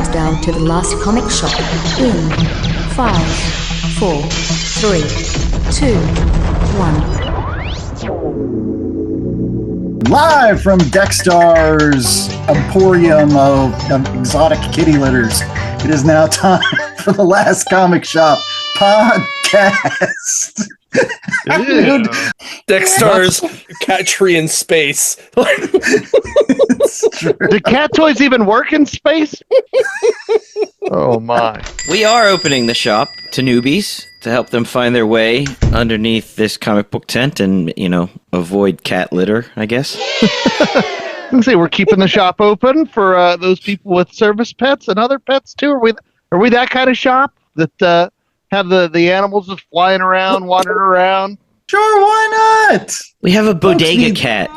countdown to the last comic shop in 5, 4, 3, 2, 1. Live from Dexter's Emporium of exotic kitty litters, it is now time for the Last Comic Shop podcast. Dexter's cat tree in space. Do cat toys even work in space? Oh my. We are opening the shop to newbies to help them find their way underneath this comic book tent and, avoid cat litter, I guess. I can say we're keeping the shop open for those people with service pets and other pets too. Are we that kind of shop that have the animals just flying around, wandering around? Sure, why not? We have a bodega cat.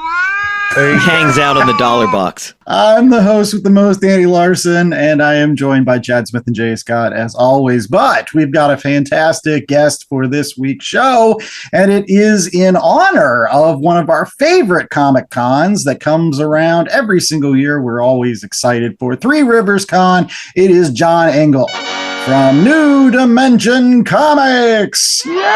He hangs out on the dollar box. I'm the host with the most, Andy Larson, and I am joined by Chad Smith and Jay Scott as always. But we've got a fantastic guest for this week's show, and it is in honor of one of our favorite Comic Cons that comes around every single year. We're always excited for Three Rivers Con. It is Jon Engel from New Dimension Comics. Yay!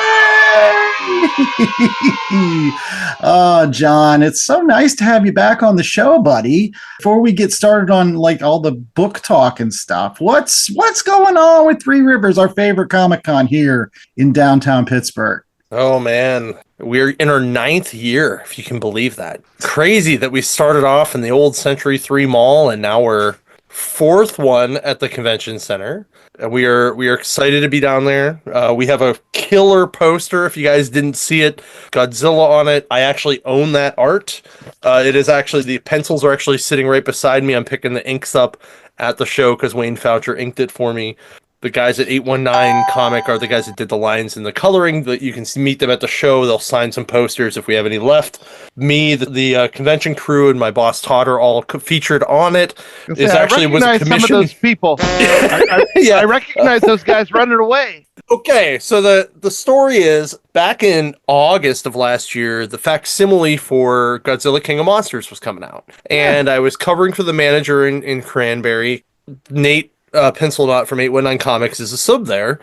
Oh, Jon, it's so nice to have you back on the show, buddy. Before we get started on all the book talk and stuff, what's going on with Three Rivers, our favorite Comic Con here in downtown Pittsburgh? Oh man, we're in our 9th year, if you can believe that. Crazy that we started off in the old Century 3 Mall and now we're 4th one at the convention center. We are excited to be down there. We have a killer poster. If you guys didn't see it, Godzilla on it. I actually own that art. It is actually, the pencils are actually sitting right beside me. I'm picking the inks up at the show because Wayne Foucher inked it for me. The guys at 819 Comic are the guys that did the lines and the coloring. That you can meet them at the show. They'll sign some posters if we have any left. Me, the convention crew, and my boss Todd are all featured on it. I recognize some of those people. I recognize those guys running away. Okay, so the story is, back in August of last year, the facsimile for Godzilla King of Monsters was coming out. And I was covering for the manager in Cranberry. Nate Pencil Dot from 819 Comics is a sub there,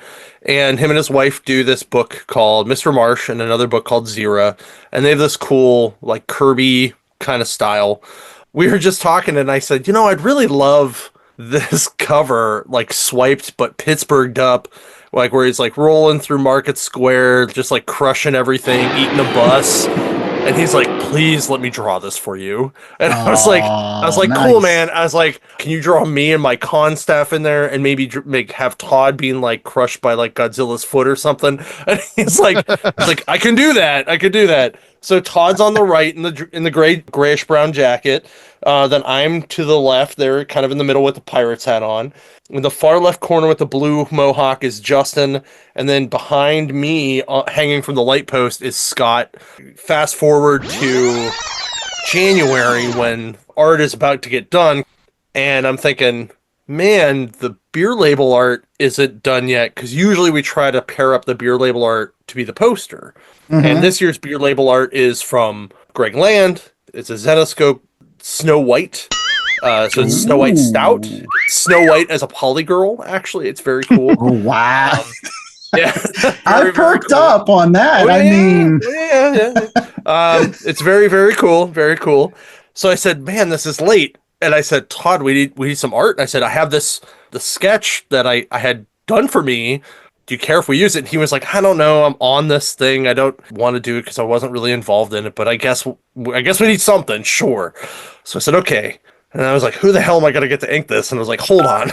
and him and his wife do this book called Mr. Marsh and another book called Zira, and they have this cool Kirby kind of style. We were just talking and I said, I'd really love this cover swiped but Pittsburghed up, where he's rolling through Market Square, just crushing everything, eating a bus. And he's like, please let me draw this for you. And I was like, nice. Cool, man. I was like, can you draw me and my con staff in there and maybe have Todd being crushed by Godzilla's foot or something? And he's like, I can do that. I could do that. So Todd's on the right in the grayish brown jacket. Then I'm to the left there, kind of in the middle with the pirate's hat on. In the far left corner with the blue mohawk is Justin. And then behind me, hanging from the light post, is Scott. Fast forward to January when art is about to get done. And I'm thinking, man, the beer label art isn't done yet. Because usually we try to pair up the beer label art to be the poster. Mm-hmm. And this year's beer label art is from Greg Land. It's a Zenoscope Snow White. So it's Snow White Stout. Snow White as a polygirl, actually. It's very cool. Oh, wow. Yeah. I perked up on that. It's very, very cool. Very cool. So I said, man, this is late. And I said, Todd, we need some art. And I said, I have the sketch that I had done for me. Do you care if we use it? And he was like, I don't know. I'm on this thing. I don't want to do it because I wasn't really involved in it. But I guess we need something. Sure. So I said, okay. And I was like, who the hell am I going to get to ink this? And I was like, hold on.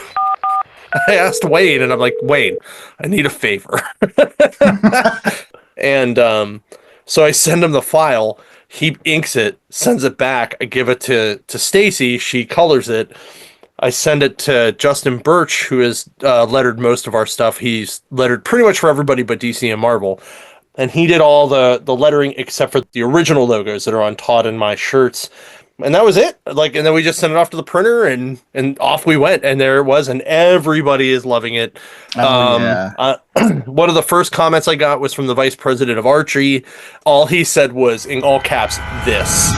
I asked Wayne, and I'm like, Wayne, I need a favor. And so I send him the file. He inks it, sends it back. I give it to Stacy. She colors it. I send it to Justin Birch, who has lettered most of our stuff. He's lettered pretty much for everybody but DC and Marvel. And he did all the lettering except for the original logos that are on Todd and my shirts. And that was it. And then we just sent it off to the printer and off we went. And there it was. And everybody is loving it. One of the first comments I got was from the vice president of Archie. All he said was, in all caps, this.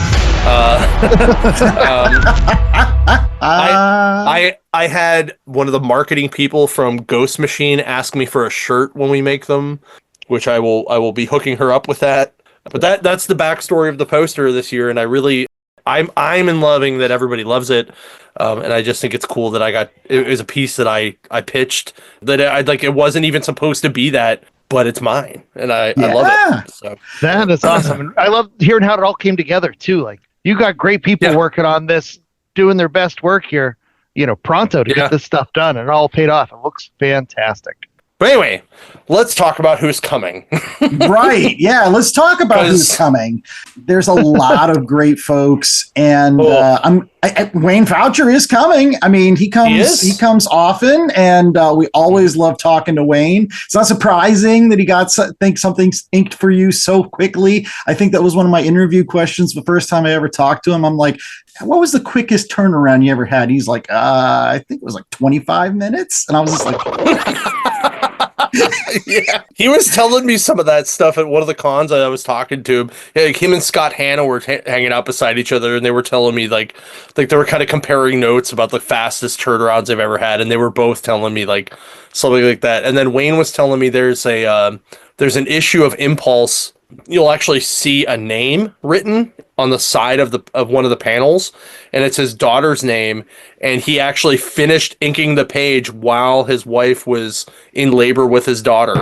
I had one of the marketing people from Ghost Machine ask me for a shirt when we make them, which I will be hooking her up with that. But that's the backstory of the poster this year, and I'm in loving that everybody loves it, and I just think it's cool that it was a piece that I pitched that I like. It wasn't even supposed to be that, but it's mine, and I love it. So that is awesome. And I love hearing how it all came together too. Like you got great people working on this, doing their best work here. Pronto to get this stuff done, and it all paid off. It looks fantastic. But anyway, let's talk about who's coming. Right. Yeah, let's talk about who's coming. There's a lot of great folks, and Wayne Foucher is coming. I mean, he comes often, and we always love talking to Wayne. It's not surprising that he got something's inked for you so quickly. I think that was one of my interview questions the first time I ever talked to him. I'm like, what was the quickest turnaround you ever had? He's like, I think it was like 25 minutes. And I was just like, yeah, he was telling me some of that stuff at one of the cons I was talking to him. Like him and Scott Hanna were hanging out beside each other, and they were telling me like they were kind of comparing notes about the fastest turnarounds they've ever had, and they were both telling me like something like that. And then Wayne was telling me there's an issue of Impulse. You'll actually see a name written on the side of one of the panels, and it's his daughter's name, and he actually finished inking the page while his wife was in labor with his daughter.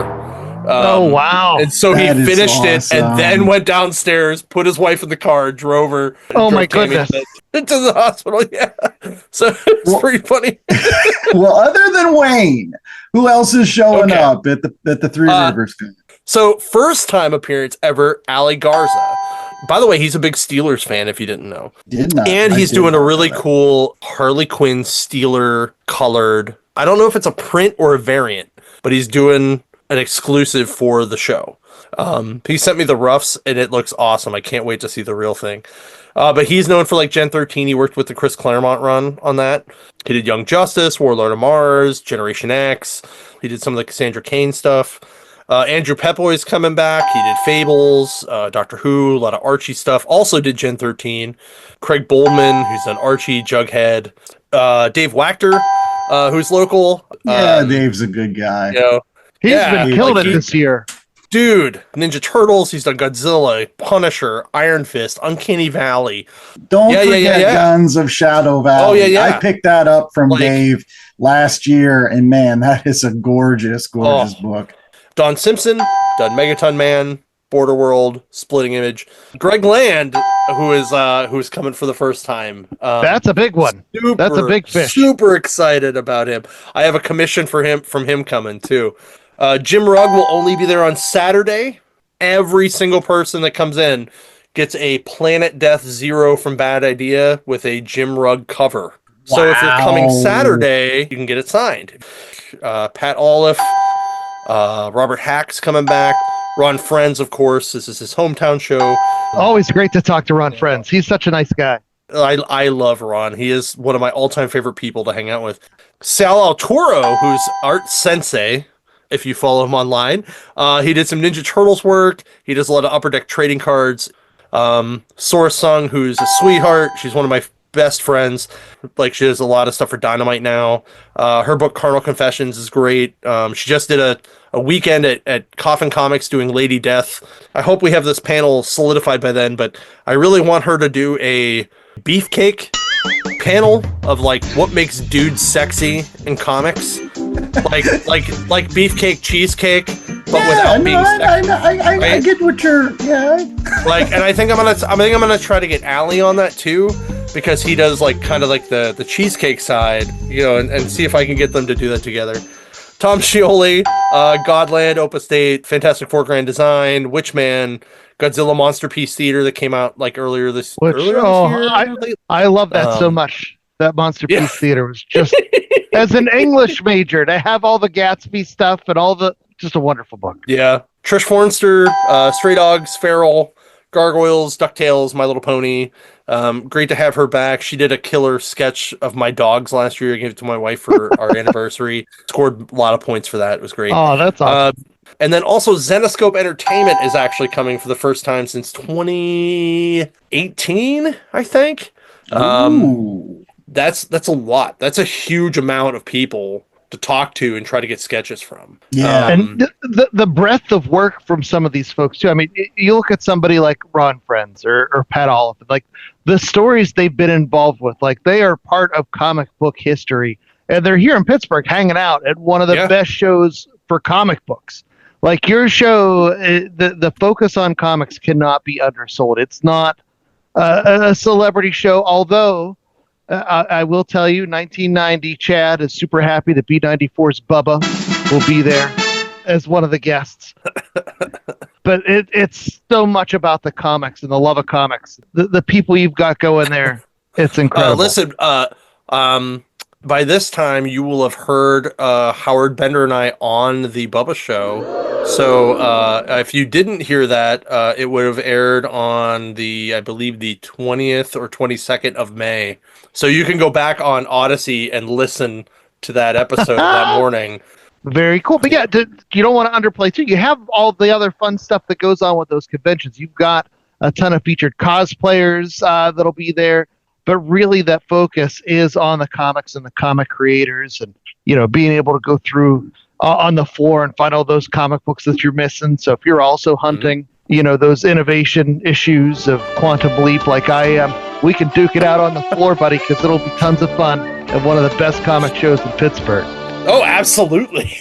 Oh, wow. And so he finished it and then went downstairs, put his wife in the car, drove her. Oh, my goodness. Into the hospital, yeah. So it's pretty funny. Well, other than Wayne, who else is showing up at the Three Rivers? So first time appearance ever, Ali Garza. By the way, he's a big Steelers fan, if you didn't know. Did not. And he's doing a really cool Harley Quinn Steeler colored. I don't know if it's a print or a variant, but he's doing an exclusive for the show. He sent me the roughs, and it looks awesome. I can't wait to see the real thing. But he's known for like Gen 13. He worked with the Chris Claremont run on that. He did Young Justice, Warlord of Mars, Generation X. He did some of the Cassandra Cain stuff. Andrew Pepoy's coming back. He did Fables, Doctor Who, a lot of Archie stuff. Also did Gen 13. Craig Boldman, who's done Archie, Jughead. Dave Wachter, who's local. Yeah, Dave's a good guy. He's been killing it this year. Dude, Ninja Turtles, he's done Godzilla, Punisher, Iron Fist, Uncanny Valley. Don't forget Guns of Shadow Valley. Oh, yeah. I picked that up from Dave last year, and man, that is a gorgeous book. Don Simpson, done Megaton Man, Border World, Splitting Image. Greg Land, who's coming for the first time. That's a big one. That's a big fish. Super excited about him. I have a commission from him coming too. Jim Rugg will only be there on Saturday. Every single person that comes in gets a Planet Death Zero from Bad Idea with a Jim Rugg cover. Wow. So if you're coming Saturday, you can get it signed. Pat Olive. Robert Hack's coming back. Ron Friends, of course. This is his hometown show. Always great to talk to Ron Friends. He's such a nice guy. I love Ron. He is one of my all-time favorite people to hang out with. Sal Arturo, who's Art Sensei, if you follow him online. He did some Ninja Turtles work. He does a lot of Upper Deck trading cards. Sora Sung, who's a sweetheart. She's one of my best friends. Like, she does a lot of stuff for Dynamite now. Her book Carnal Confessions is great. She just did a weekend at Coffin Comics doing Lady Death. I hope we have this panel solidified by then, but I really want her to do a beefcake panel of like what makes dudes sexy in comics. like beefcake cheesecake, but without being sexy. I get what you're like, and I think I'm gonna try to get Ali on that too, because he does like kind of like the cheesecake side, and see if I can get them to do that together. Tom Scioli, Godland, Opus 8, Fantastic Four Grand Design, Witchman, Godzilla Monster Piece Theater that came out like earlier this year. I love that so much. That Monster Piece Theater was just, as an English major, to have all the Gatsby stuff and just a wonderful book. Yeah. Trish Fornster, Stray Dogs, Feral, Gargoyles, DuckTales, My Little Pony, Great to have her back. She did a killer sketch of my dogs last year. I gave it to my wife for our anniversary. Scored a lot of points for that. It was great. Oh, that's awesome. And then also Zenescope Entertainment is actually coming for the first time since 2018, I think. That's a lot. That's a huge amount of people to talk to and try to get sketches from. Yeah. And the breadth of work from some of these folks too. I mean, you look at somebody like Ron Friends or Pat Oliphant, like the stories they've been involved with, like they are part of comic book history, and they're here in Pittsburgh hanging out at one of the best shows for comic books. Like your show, the focus on comics cannot be undersold. It's not a celebrity show, although I will tell you, 1990, Chad is super happy that B94's Bubba will be there as one of the guests. But it's so much about the comics and the love of comics. The people you've got going there, it's incredible. Listen, by this time, you will have heard Howard Bender and I on the Bubba Show. So if you didn't hear that, it would have aired on I believe the 20th or 22nd of May. So you can go back on Odyssey and listen to that episode that morning. Very cool. But yeah, you don't want to underplay too. You have all the other fun stuff that goes on with those conventions. You've got a ton of featured cosplayers that'll be there. But really that focus is on the comics and the comic creators and, being able to go through on the floor and find all those comic books that you're missing. So if you're also hunting, those innovation issues of Quantum Leap like I am, we can duke it out on the floor, buddy, because it'll be tons of fun at one of the best comic shows in Pittsburgh. Oh, absolutely.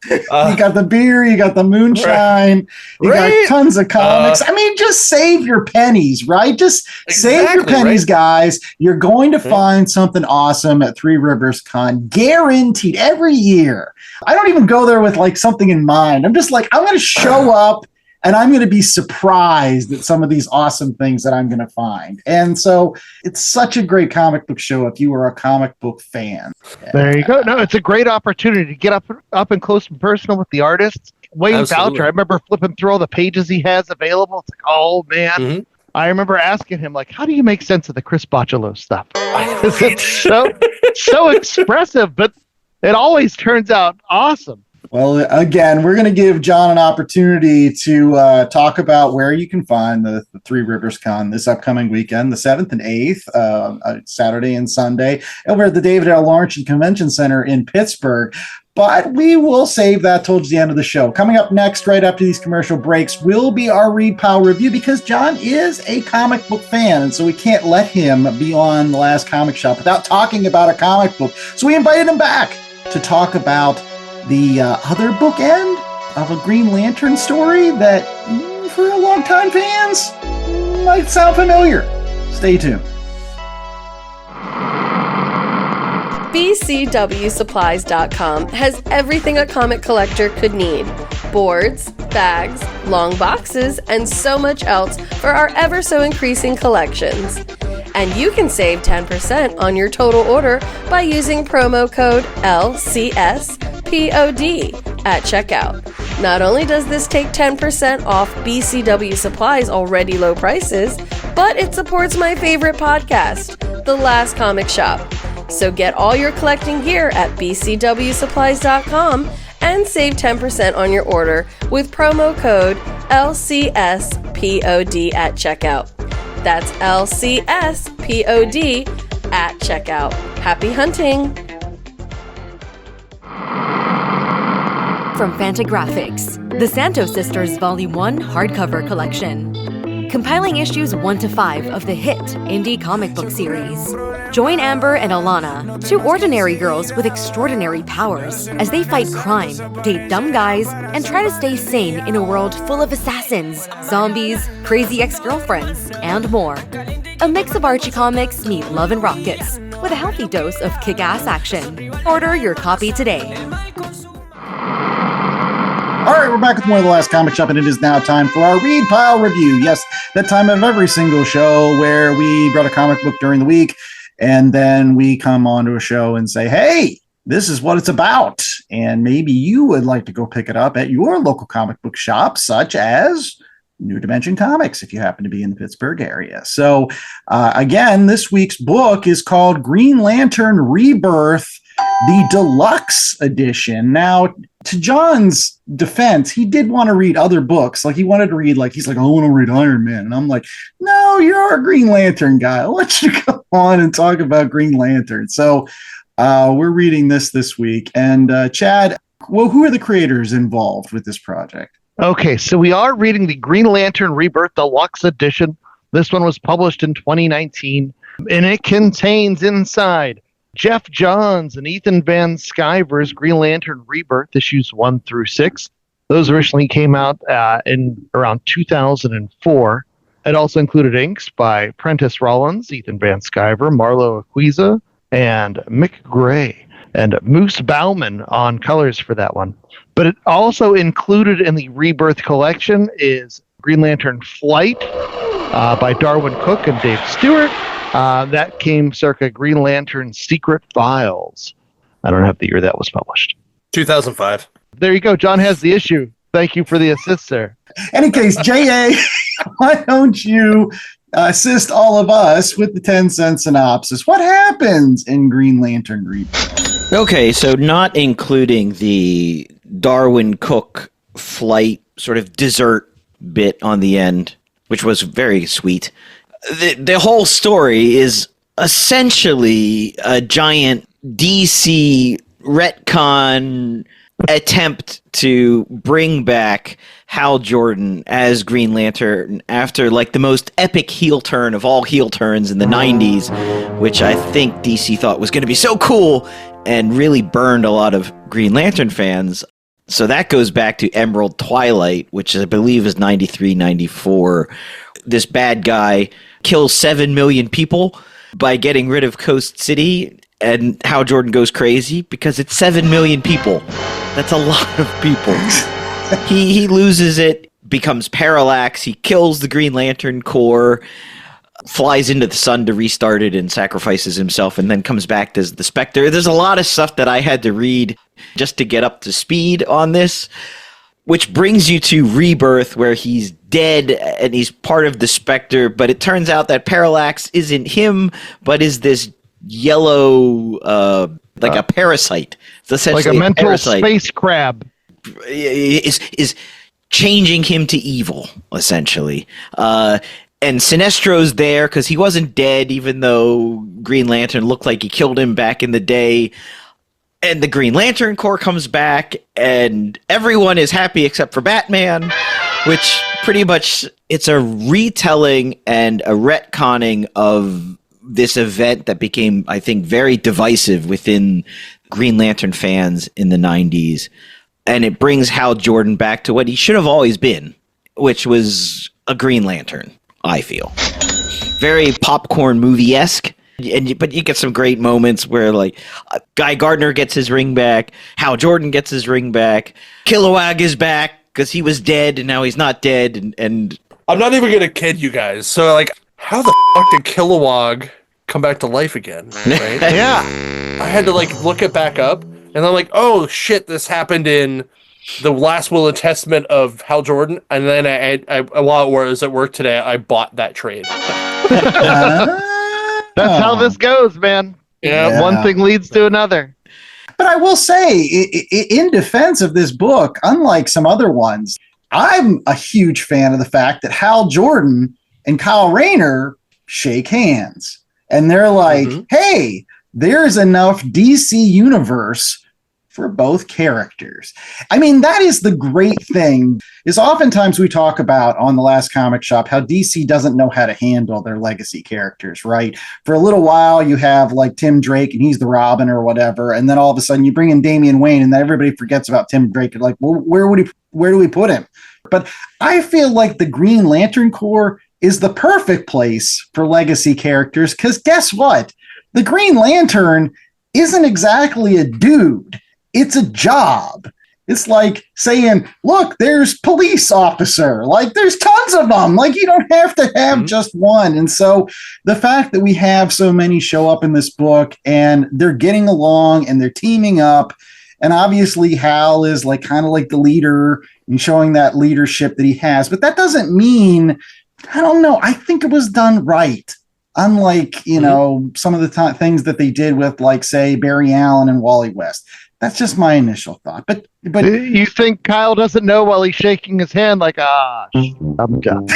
You got the beer, you got the moonshine, you got tons of comics. I mean, just save your pennies, right? Just save your pennies, guys. You're going to find something awesome at Three Rivers Con, guaranteed every year. I don't even go there with like something in mind. I'm just like, I'm going to show up and I'm going to be surprised at some of these awesome things that I'm going to find. And so it's such a great comic book show if you are a comic book fan. There you go. No, it's a great opportunity to get up and close and personal with the artists. Wayne Boucher, I remember flipping through all the pages he has available. It's like, oh, man. Mm-hmm. I remember asking him, like, how do you make sense of the Chris Bocciolo stuff? It's so expressive, but it always turns out awesome. Well, again, we're going to give John an opportunity to talk about where you can find the Three Rivers Con this upcoming weekend, the 7th and 8th, Saturday and Sunday, over at the David L. Lawrence Convention Center in Pittsburgh. But we will save that towards the end of the show. Coming up next, right after these commercial breaks, will be our Read Pile review, because John is a comic book fan, and so we can't let him be on The Last Comic Shop without talking about a comic book. So we invited him back to talk about the other bookend of a Green Lantern story that, for a long-time fans, might sound familiar. Stay tuned. BCWSupplies.com has everything a comic collector could need. Boards, bags, long boxes, and so much else for our ever so increasing collections. And you can save 10% on your total order by using promo code LCSPOD at checkout. Not only does this take 10% off BCW Supplies' already low prices, but it supports my favorite podcast, The Last Comic Shop. So get all your collecting gear at BCWSupplies.com and save 10% on your order with promo code LCSPOD at checkout. That's LCSPOD at checkout. Happy hunting! From Fantagraphics, the Santo Sisters Volume 1 hardcover collection. Compiling issues 1 to 5 of the hit indie comic book series. Join Amber and Alana, two ordinary girls with extraordinary powers, as they fight crime, date dumb guys, and try to stay sane in a world full of assassins, zombies, crazy ex-girlfriends, and more. A mix of Archie comics meet Love and Rockets, with a healthy dose of kick-ass action. Order your copy today. All right, we're back with more of The Last Comic Shop, and it is now time for our Read Pile review. Yes, that time of every single show where we brought a comic book during the week, and then we come onto a show and say, hey, this is what it's about. And maybe you would like to go pick it up at your local comic book shop, such as New Dimension Comics if you happen to be in the Pittsburgh area. So again, this week's book is called Green Lantern Rebirth, the deluxe edition. Now, to John's defense, he did want to read other books. Like he wanted to read, he's like, I want to read Iron Man. And I'm like, no, you're a Green Lantern guy. I'll let you go on and talk about Green Lantern. So we're reading this week. And Chad, well, who are the creators involved with this project? Okay, so we are reading the Green Lantern Rebirth Deluxe Edition. This one was published in 2019, and it contains inside Geoff Johns and Ethan Van Sciver's Green Lantern Rebirth, issues 1 through 6. Those originally came out in around 2004. It also included inks by Prentice Rollins, Ethan Van Sciver, Marlo Aquiza, and Mick Gray, and Moose Bauman on colors for that one. But it also included in the Rebirth collection is Green Lantern Flight by Darwin Cook and Dave Stewart. That came circa Green Lantern Secret Files. I don't have the year that was published. 2005. There you go. John has the issue. Thank you for the assist, sir. Any case, J.A., why don't you assist all of us with the 10-cent synopsis? What happens in Green Lantern Rebirth? Okay, so not including the Darwin Cook flight sort of dessert bit on the end, which was very sweet. The whole story is essentially a giant DC retcon attempt to bring back Hal Jordan as Green Lantern after the most epic heel turn of all heel turns in the 90s, which I think DC thought was going to be so cool and really burned a lot of Green Lantern fans. So that goes back to Emerald Twilight, which I believe is 93, 94. This bad guy kills 7 million people by getting rid of Coast City, and Hal Jordan goes crazy because it's 7 million people. That's a lot of people. He loses it, becomes Parallax, he kills the Green Lantern Corps, flies into the sun to restart it and sacrifices himself, and then comes back as the Spectre. There's a lot of stuff that I had to read just to get up to speed on this, which brings you to Rebirth, where he's dead and he's part of the Spectre, but it turns out that Parallax isn't him, but is this yellow, a parasite. It's essentially like a mental parasite. Space crab. Is changing him to evil, essentially. And Sinestro's there because he wasn't dead, even though Green Lantern looked like he killed him back in the day. And the Green Lantern Corps comes back, and everyone is happy except for Batman, which pretty much it's a retelling and a retconning of this event that became, I think, very divisive within Green Lantern fans in the 90s. And it brings Hal Jordan back to what he should have always been, which was a Green Lantern, I feel. Very popcorn movie-esque. But you get some great moments where, Guy Gardner gets his ring back, Hal Jordan gets his ring back, Kilowog is back because he was dead and now he's not dead. And I'm not even going to kid you guys. So, how the fuck did Kilowog come back to life again? Right? Yeah. I had to, look it back up. And I'm like, oh, shit, this happened in the last will and testament of Hal Jordan. And then I while I was at work today, I bought that trade. That's how this goes, man. Yeah. One thing leads to another. But I will say, in defense of this book, unlike some other ones, I'm a huge fan of the fact that Hal Jordan and Kyle Rayner shake hands. And they're like, hey, there's enough DC universe for both characters. I mean, that is the great thing, is oftentimes we talk about on the Last Comic Shop how DC doesn't know how to handle their legacy characters, right? For a little while, you have Tim Drake and he's the Robin or whatever, and then all of a sudden you bring in Damian Wayne and then everybody forgets about Tim Drake. Well, where do we put him? But I feel like the Green Lantern Corps is the perfect place for legacy characters, because guess what? The Green Lantern isn't exactly a dude. It's a job. It's like saying, look, there's police officer. There's tons of them. You don't have to have just one. And so the fact that we have so many show up in this book and they're getting along and they're teaming up And obviously Hal is like kind of like the leader and showing that leadership that he has. But that doesn't mean, I don't know, I think it was done right. Unlike, some of the things that they did with, like, say, Barry Allen and Wally West. That's just my initial thought. But you think Kyle doesn't know while he's shaking his hand like, I'm done.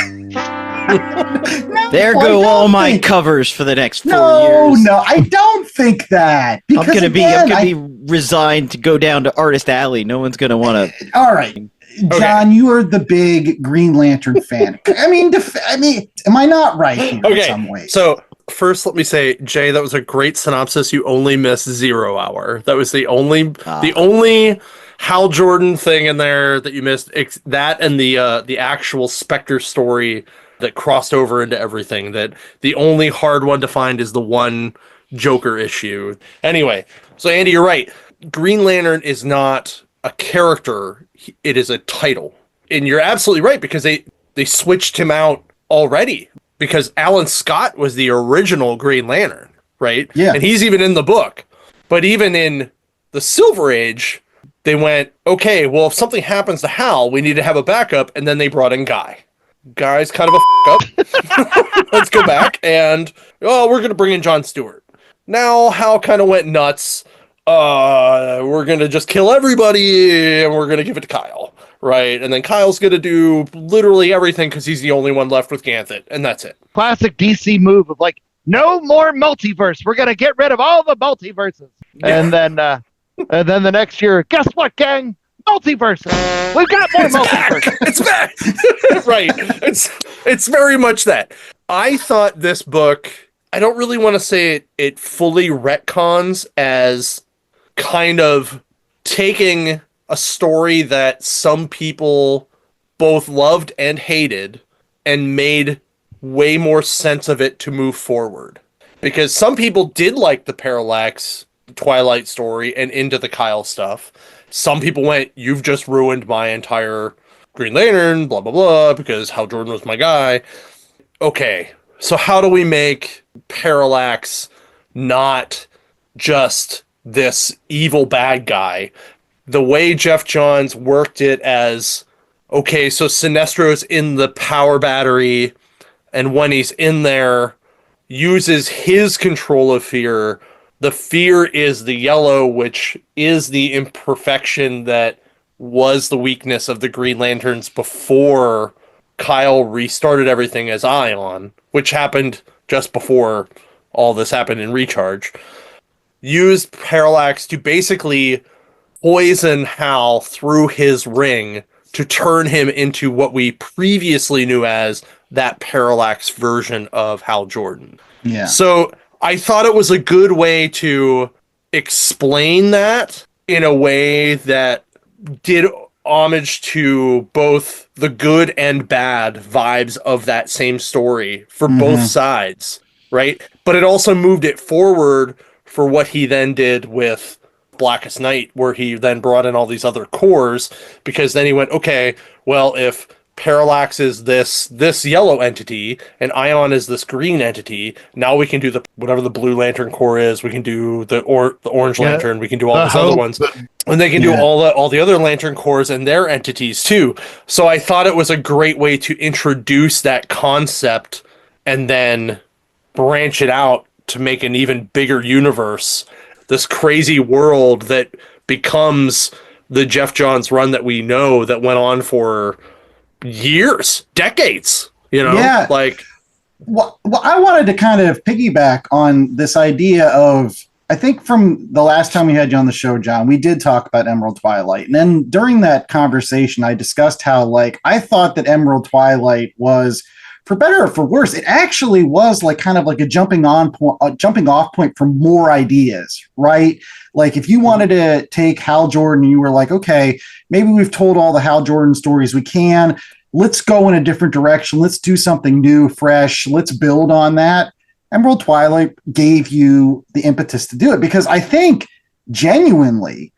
There go all my covers for the next 4 years. No, I don't think that. I'm gonna be resigned to go down to Artist Alley. No one's gonna want to. All right, John, you are the big Green Lantern fan. I mean, am I not right here in some ways? So first, let me say, Jay, that was a great synopsis. You only missed 0 Hour. That was the only Hal Jordan thing in there that you missed. That and the actual Spectre story that crossed over into everything. That the only hard one to find is the one Joker issue. Anyway, so Andy, you're right. Green Lantern is not a character. It is a title. And you're absolutely right, because they switched him out already, because Alan Scott was the original Green Lantern, right? Yeah. And he's even in the book. But even in the Silver Age, they went, okay, well, if something happens to Hal, we need to have a backup. And then they brought in Guy. Guy's kind of a up. Let's go back. And, we're going to bring in John Stewart. Now Hal kind of went nuts. We're going to just kill everybody and we're going to give it to Kyle, right? And then Kyle's going to do literally everything because he's the only one left with Ganthet, and that's it. Classic DC move of like, no more multiverse. We're going to get rid of all the multiverses. Yeah. And then the next year, guess what, gang? Multiverses. We've got more multiverses. It's back. Right. It's very much that. I thought this book, I don't really want to say it fully retcons as kind of taking a story that some people both loved and hated and made way more sense of it to move forward. Because some people did like the Parallax Twilight story and into the Kyle stuff. Some people went, you've just ruined my entire Green Lantern, blah, blah, blah, because Hal Jordan was my guy. Okay, so how do we make Parallax not just this evil bad guy? The way Geoff Johns worked it as, okay, so Sinestro's in the power battery, and when he's in there, uses his control of fear. The fear is the yellow, which is the imperfection that was the weakness of the Green Lanterns before Kyle restarted everything as Ion, which happened just before all this happened in Recharge. Used Parallax to basically poison Hal through his ring to turn him into what we previously knew as that Parallax version of Hal Jordan. Yeah. So I thought it was a good way to explain that in a way that did homage to both the good and bad vibes of that same story for both sides, right? But it also moved it forward for what he then did with Blackest Night, where he then brought in all these other cores, because then he went, okay, well, if Parallax is this yellow entity and Ion is this green entity, now we can do whatever the Blue Lantern core is, we can do the Orange Lantern, we can do all these other ones, and they can do all the other Lantern cores and their entities too. So I thought it was a great way to introduce that concept and then branch it out to make an even bigger universe, this crazy world that becomes the Geoff Johns run that we know that went on for years, decades, Yeah. Like, well, I wanted to kind of piggyback on this idea of, I think from the last time we had you on the show, John, we did talk about Emerald Twilight. And then during that conversation, I discussed how, like, I thought that Emerald Twilight was, for better or for worse, it actually was like kind of like a jumping off point for more ideas, right? Like if you wanted to take Hal Jordan, you were like, okay, maybe we've told all the Hal Jordan stories we can. Let's go in a different direction. Let's do something new, fresh. Let's build on that. Emerald Twilight gave you the impetus to do it, because I think genuinely,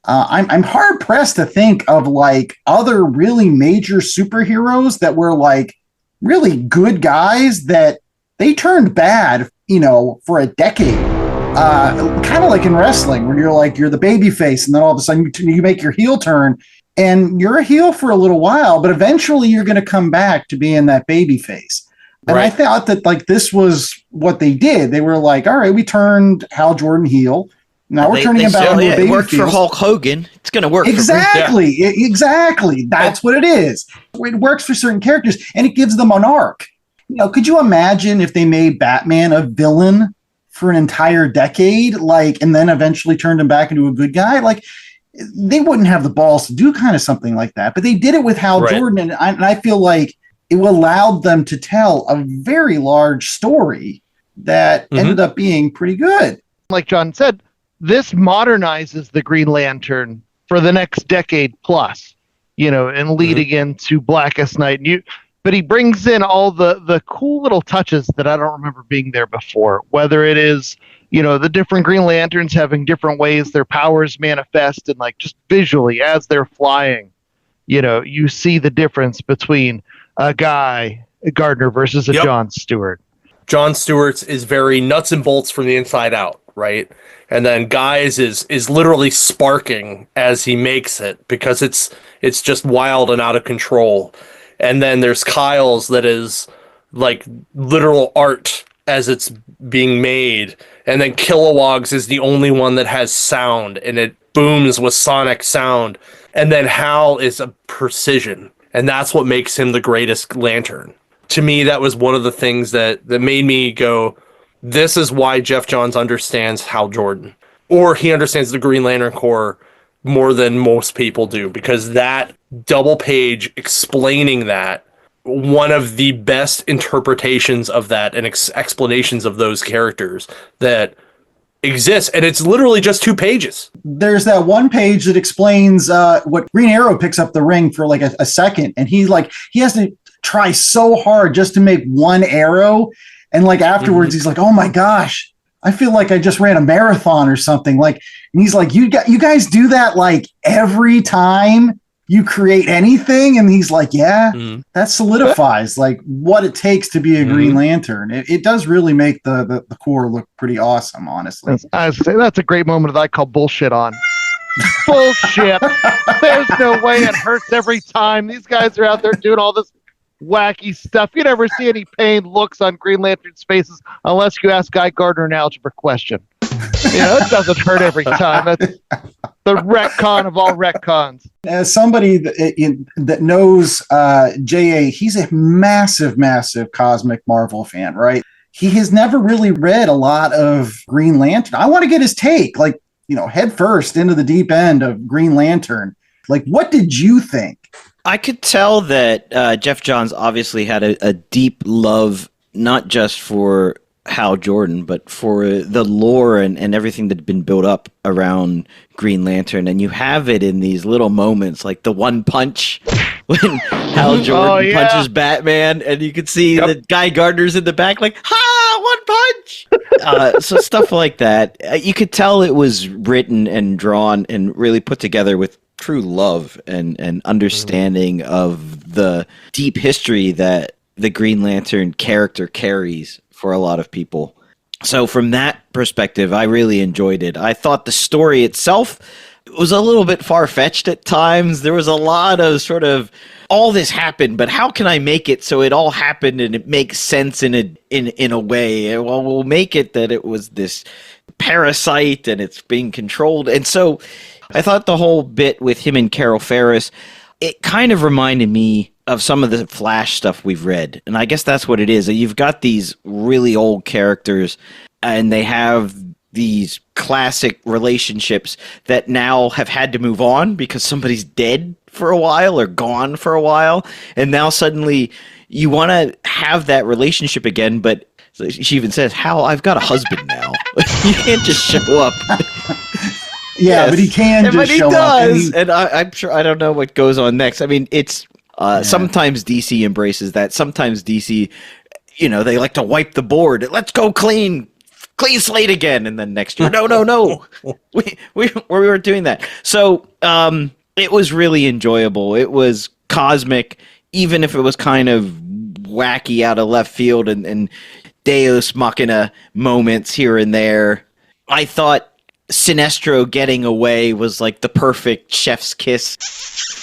I'm hard pressed to think of like other really major superheroes that were like really good guys that they turned bad, for a decade. kind of like in wrestling, where you're the baby face, and then all of a sudden you make your heel turn, and you're a heel for a little while, but eventually you're going to come back to being that baby face. And I thought that like this was what they did. They were like, all right, we turned Hal Jordan heel. Now we're turning him back into a baby face. It worked for Hulk Hogan. It's going to work. Exactly. Exactly. That's what it is. It works for certain characters, and it gives them an arc. Could you imagine if they made Batman a villain for an entire decade, and then eventually turned him back into a good guy? Like, they wouldn't have the balls to do kind of something like that. But they did it with Hal Jordan, and I feel like it allowed them to tell a very large story that ended up being pretty good. Like John said, this modernizes the Green Lantern for the next decade plus, and leading into Blackest Night. But he brings in all the cool little touches that I don't remember being there before, whether it is, the different Green Lanterns having different ways their powers manifest, and like just visually as they're flying, you see the difference between a Guy Gardner versus a John Stewart. John Stewart's is very nuts and bolts from the inside out, right? And then Guy's is literally sparking as he makes it, because it's just wild and out of control. And then there's Kyle's that is like literal art as it's being made. And then Kilowog's is the only one that has sound, and it booms with sonic sound. And then Hal is a precision, and that's what makes him the greatest Lantern. To me, that was one of the things that made me go, this is why Geoff Johns understands Hal Jordan. Or he understands the Green Lantern Corps more than most people do, because that double page explaining that, one of the best interpretations of that and explanations of those characters that exists, and it's literally just 2 pages. There's that one page that explains what Green Arrow picks up the ring for like a second, and he has to try so hard just to make one arrow, and like afterwards he's like, oh my gosh, I feel like I just ran a marathon or something. Like, and he's like, you guys do that like every time you create anything? And he's like, yeah, that solidifies like what it takes to be a Green Lantern. It does really make the Corps look pretty awesome, honestly. I say that's a great moment that I call bullshit on. Bullshit. There's no way, it hurts every time. These guys are out there doing all this wacky stuff. You never see any pained looks on Green Lantern's faces unless you ask Guy Gardner an algebra question. It doesn't hurt every time. That's the retcon of all retcons. As somebody that knows J.A., he's a massive, massive Cosmic Marvel fan, right? He has never really read a lot of Green Lantern. I want to get his take, head first into the deep end of Green Lantern. Like, what did you think? I could tell that Geoff Johns obviously had a deep love, not just for Hal Jordan, but for the lore and everything that had been built up around Green Lantern. And you have it in these little moments, like the one punch when Hal Jordan punches Batman, and you can see the Guy Gardner's in the back like, ha, one punch! So stuff like that. You could tell it was written and drawn and really put together with true love and understanding of the deep history that the Green Lantern character carries for a lot of people. So from that perspective, I really enjoyed it. I thought the story itself was a little bit far-fetched at times. There was a lot of sort of, all this happened, but how can I make it so it all happened and it makes sense in a way? Well, we'll make it that it was this parasite and it's being controlled. And so I thought the whole bit with him and Carol Ferris, it kind of reminded me of some of the Flash stuff we've read. And I guess that's what it is. You've got these really old characters, and they have these classic relationships that now have had to move on because somebody's dead for a while or gone for a while. And now suddenly you want to have that relationship again, but she even says, Hal, I've got a husband now. You can't just show up. Yeah, yes. But he can just show up. And I'm sure, I don't know what goes on next. I mean, it's sometimes DC embraces that. Sometimes DC, they like to wipe the board. Let's go clean slate again. And then next year, no. we weren't doing that. So it was really enjoyable. It was cosmic, even if it was kind of wacky out of left field and Deus Machina moments here and there. I thought Sinestro getting away was like the perfect chef's kiss.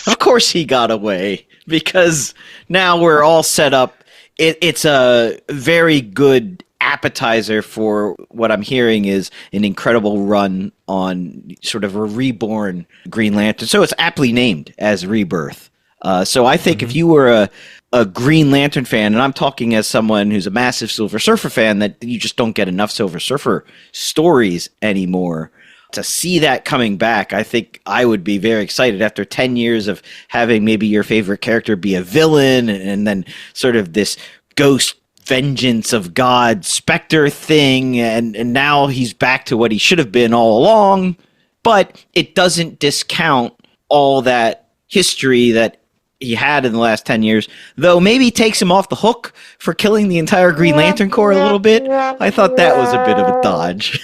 Of course he got away, because now we're all set up. It's a very good appetizer for what I'm hearing is an incredible run on sort of a reborn Green Lantern. So it's aptly named as Rebirth. So I think if you were a Green Lantern fan, and I'm talking as someone who's a massive Silver Surfer fan, that you just don't get enough Silver Surfer stories anymore, to see that coming back, I think I would be very excited after 10 years of having maybe your favorite character be a villain and then sort of this ghost vengeance of God specter thing, and now he's back to what he should have been all along. But it doesn't discount all that history that he had in the last 10 years, though maybe takes him off the hook for killing the entire Green Lantern Corps a little bit. I thought that was a bit of a dodge.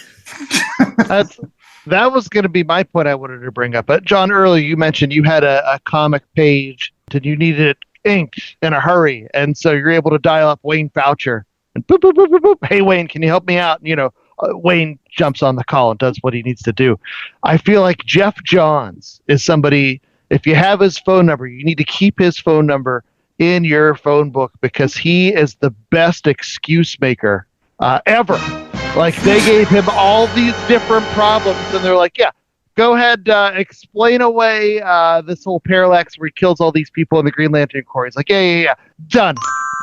That was going to be my point I wanted to bring up. But John, earlier you mentioned you had a comic page and you needed it inked in a hurry. And so you're able to dial up Wayne Foucher and boop, boop, boop, boop, boop. Hey, Wayne, can you help me out? And, Wayne jumps on the call and does what he needs to do. I feel like Geoff Johns is somebody, if you have his phone number, you need to keep his phone number in your phone book, because he is the best excuse maker ever. Like, they gave him all these different problems, and they're like, yeah, go ahead, explain away this whole parallax where he kills all these people in the Green Lantern Corps. He's like, yeah, done.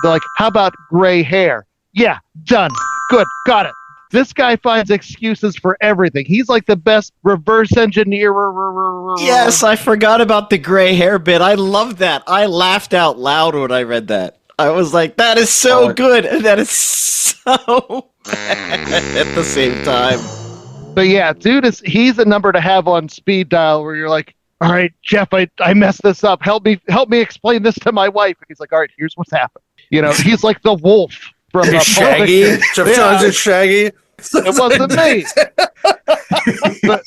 They're like, how about gray hair? Yeah, done. Good, got it. This guy finds excuses for everything. He's like the best reverse engineer. Yes, I forgot about the gray hair bit. I love that. I laughed out loud when I read that. I was like, that is so good, and that is so bad at the same time. But yeah, dude, he's a number to have on speed dial where you're like, all right, Jeff, I messed this up. Help me explain this to my wife. And he's like, all right, here's what's happened. He's like the wolf from Shaggy. Geoff Johns is Shaggy. It wasn't me. But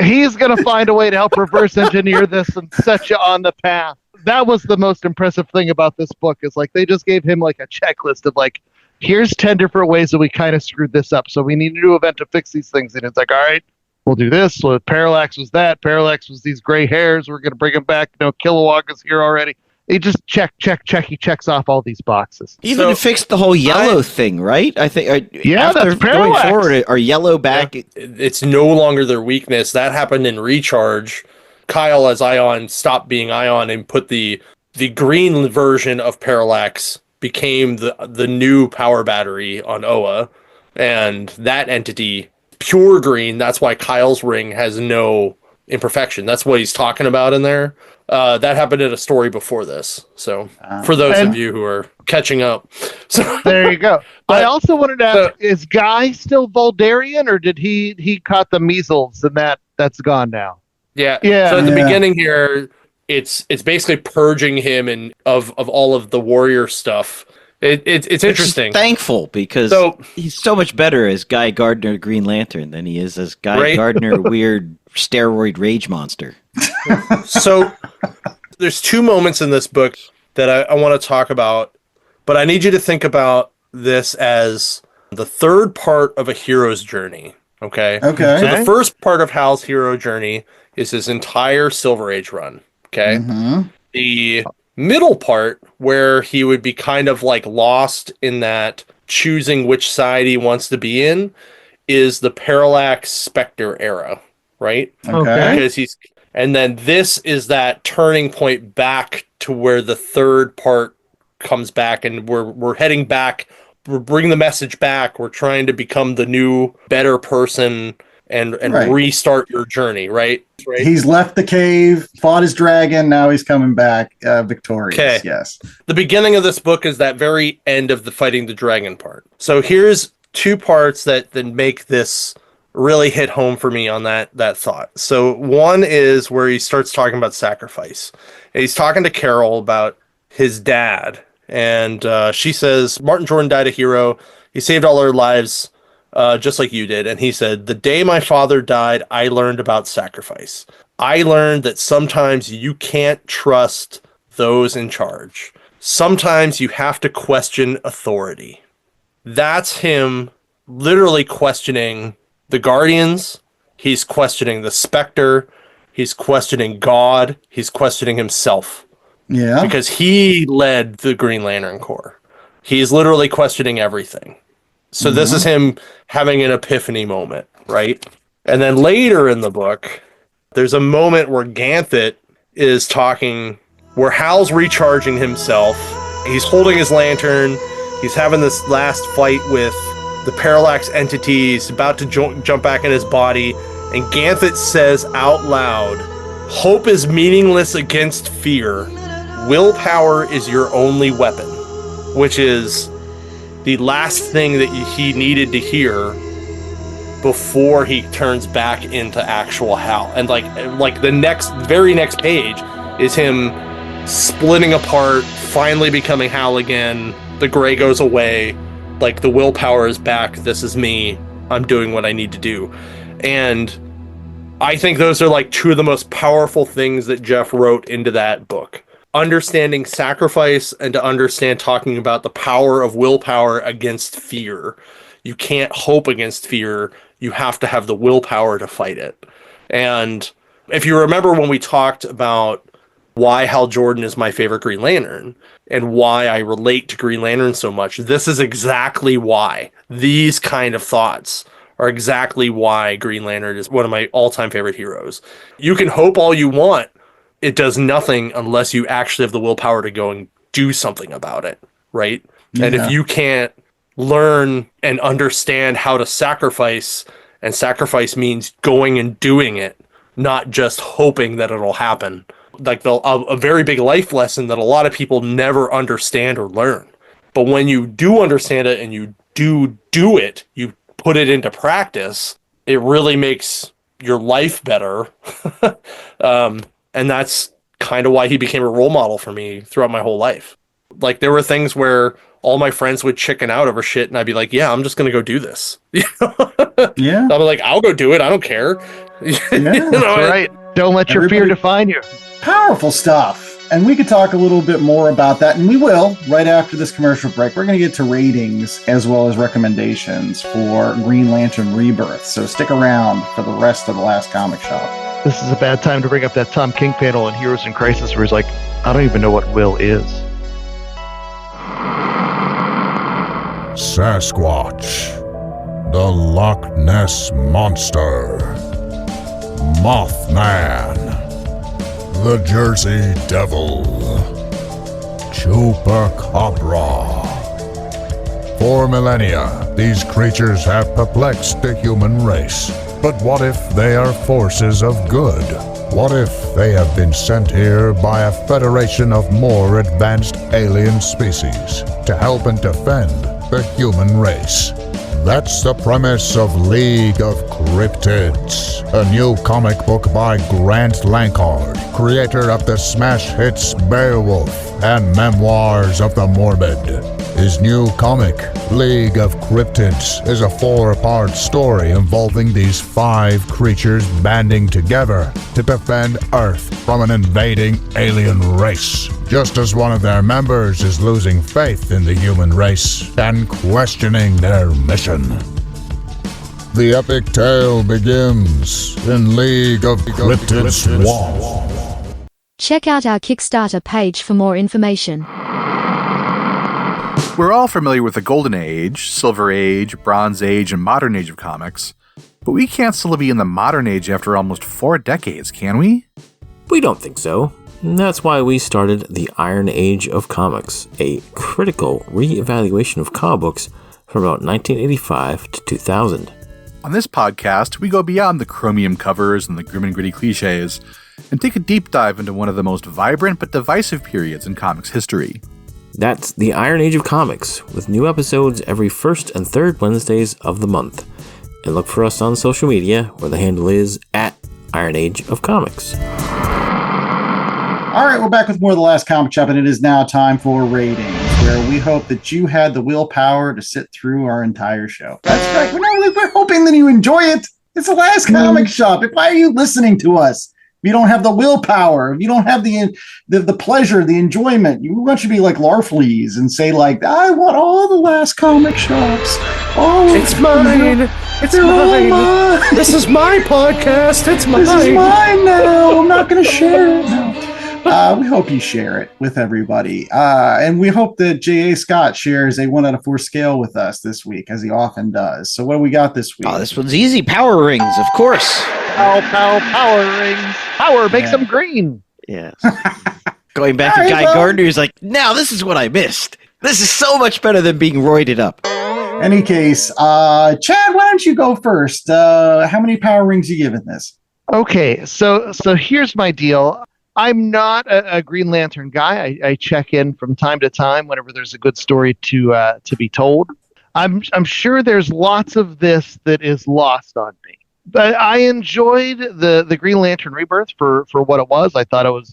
he's going to find a way to help reverse engineer this and set you on the path. That was the most impressive thing about this book, is like they just gave him like a checklist of like, here's 10 different ways that we kind of screwed this up. So we need a new event to fix these things. And it's like, all right, we'll do this. So Parallax was that. Parallax was these gray hairs. We're going to bring him back. Kilowog is here already. He just check. He checks off all these boxes. Even fixed the whole yellow thing, right? I think. After that's going forward, are yellow back? Yeah. It's no longer their weakness. That happened in Recharge. Kyle as Ion stopped being Ion and put the green version of Parallax became the new power battery on Oa, and that entity, pure green. That's why Kyle's ring has no imperfection. That's what he's talking about in there. That happened in a story before this. So for those of you who are catching up. So there you go. I also wanted to ask, is Guy still Voldarian, or did he caught the measles and that's gone now? Yeah. So at the beginning here, it's basically purging him of all of the warrior stuff. It's interesting. Thankful, because he's so much better as Guy Gardner Green Lantern than he is as Guy Gardner weird steroid rage monster. So there's two moments in this book that I want to talk about, but I need you to think about this as the third part of a hero's journey. Okay. So the first part of Hal's hero journey is his entire Silver Age run. Okay. Mm-hmm. The middle part, where he would be kind of like lost in that choosing which side he wants to be in, is the Parallax Spectre era, right? Okay. Because and then this is that turning point back to where the third part comes back, and we're heading back. We're bringing the message back. We're trying to become the new, better person and restart your journey, right? He's left the cave, fought his dragon, now he's coming back victorious. Okay. Yes. The beginning of this book is that very end of the fighting the dragon part. So here's two parts that make this really hit home for me on that thought. So one is where he starts talking about sacrifice. And he's talking to Carol about his dad. And she says, Martin Jordan died a hero. He saved all our lives, just like you did. And he said, the day my father died, I learned about sacrifice. I learned that sometimes you can't trust those in charge. Sometimes you have to question authority. That's him literally questioning the Guardians, he's questioning the Spectre, he's questioning God, he's questioning himself. Yeah. Because he led the Green Lantern Corps. He's literally questioning everything. So this is him having an epiphany moment, right? And then later in the book, there's a moment where Ganthet is talking, where Hal's recharging himself. He's holding his lantern. He's having this last fight with the Parallax entity. He's about to jump back in his body. And Ganthet says out loud, "Hope is meaningless against fear. Willpower is your only weapon," which is the last thing that he needed to hear before he turns back into actual Hal. And like the very next page is him splitting apart, finally becoming Hal again. The gray goes away, like the willpower is back. This is me. I'm doing what I need to do. And I think those are like two of the most powerful things that Geoff wrote into that book. Understanding sacrifice and to understand talking about the power of willpower against fear. You can't hope against fear. You have to have the willpower to fight it. And if you remember when we talked about why Hal Jordan is my favorite Green Lantern and why I relate to Green Lantern so much, this is exactly why. These kind of thoughts are exactly why Green Lantern is one of my all-time favorite heroes. You can hope all you want. It does nothing unless you actually have the willpower to go and do something about it, right? Yeah. And if you can't learn and understand how to sacrifice, and sacrifice means going and doing it, not just hoping that it'll happen. Like a very big life lesson that a lot of people never understand or learn. But when you do understand it and you do it, you put it into practice, it really makes your life better. And that's kind of why he became a role model for me throughout my whole life. Like, there were things where all my friends would chicken out over shit, and I'd be like, yeah, I'm just going to go do this. Yeah. I'll be like, I'll go do it. I don't care. Yeah, that's right. Don't let your fear define you. Powerful stuff. And we could talk a little bit more about that, and we will right after this commercial break. We're going to get to ratings as well as recommendations for Green Lantern Rebirth. So stick around for the rest of the Last Comic Shop. This is a bad time to bring up that Tom King panel in Heroes in Crisis where he's like, I don't even know what will is. Sasquatch, the Loch Ness Monster, Mothman, the Jersey Devil, Chupacabra. For millennia, these creatures have perplexed the human race. But what if they are forces of good? What if they have been sent here by a federation of more advanced alien species to help and defend the human race? That's the premise of League of Cryptids, a new comic book by Grant Lankard, creator of the smash hits Beowulf and Memoirs of the Morbid. His new comic, League of Cryptids, is a 4-part story involving these 5 creatures banding together to defend Earth from an invading alien race, just as one of their members is losing faith in the human race and questioning their mission. The epic tale begins in League of Cryptids 1. Check out our Kickstarter page for more information. We're all familiar with the Golden Age, Silver Age, Bronze Age, and Modern Age of comics, but we can't still be in the Modern Age after almost 4 decades, can we? We don't think so. And that's why we started the Iron Age of Comics, a critical re-evaluation of comic books from about 1985 to 2000. On this podcast, we go beyond the chromium covers and the grim and gritty cliches, and take a deep dive into one of the most vibrant but divisive periods in comics history. That's the Iron Age of Comics, with new episodes every first and third Wednesdays of the month. And look for us on social media, where the handle is @Iron Age of Comics. All right, we're back with more of the Last Comic Shop, and it is now time for ratings, where we hope that you had the willpower to sit through our entire show. That's right. We're hoping that you enjoy it. It's the Last Comic Shop. Why are you listening to us? If you don't have the willpower, if you don't have the pleasure, the enjoyment, you want to be like Larfleeze and say like, I want all the Last Comic Shops. Oh, it's mine. It's mine. This is my podcast. It's mine. This is mine now. I'm not going to share it now. We hope you share it with everybody. And we hope that J.A. Scott shares a 1 out of 4 scale with us this week, as he often does. So what do we got this week? Oh, this one's easy. Power rings, of course. Power rings. Power makes them green. Yes. Going back to Guy Gardner, he's like, now this is what I missed. This is so much better than being roided up. Any case, Chad, why don't you go first? How many power rings you giving this? Okay, so here's my deal. I'm not a Green Lantern guy. I check in from time to time whenever there's a good story to be told. I'm sure there's lots of this that is lost on me. But I enjoyed the Green Lantern Rebirth for what it was. I thought it was,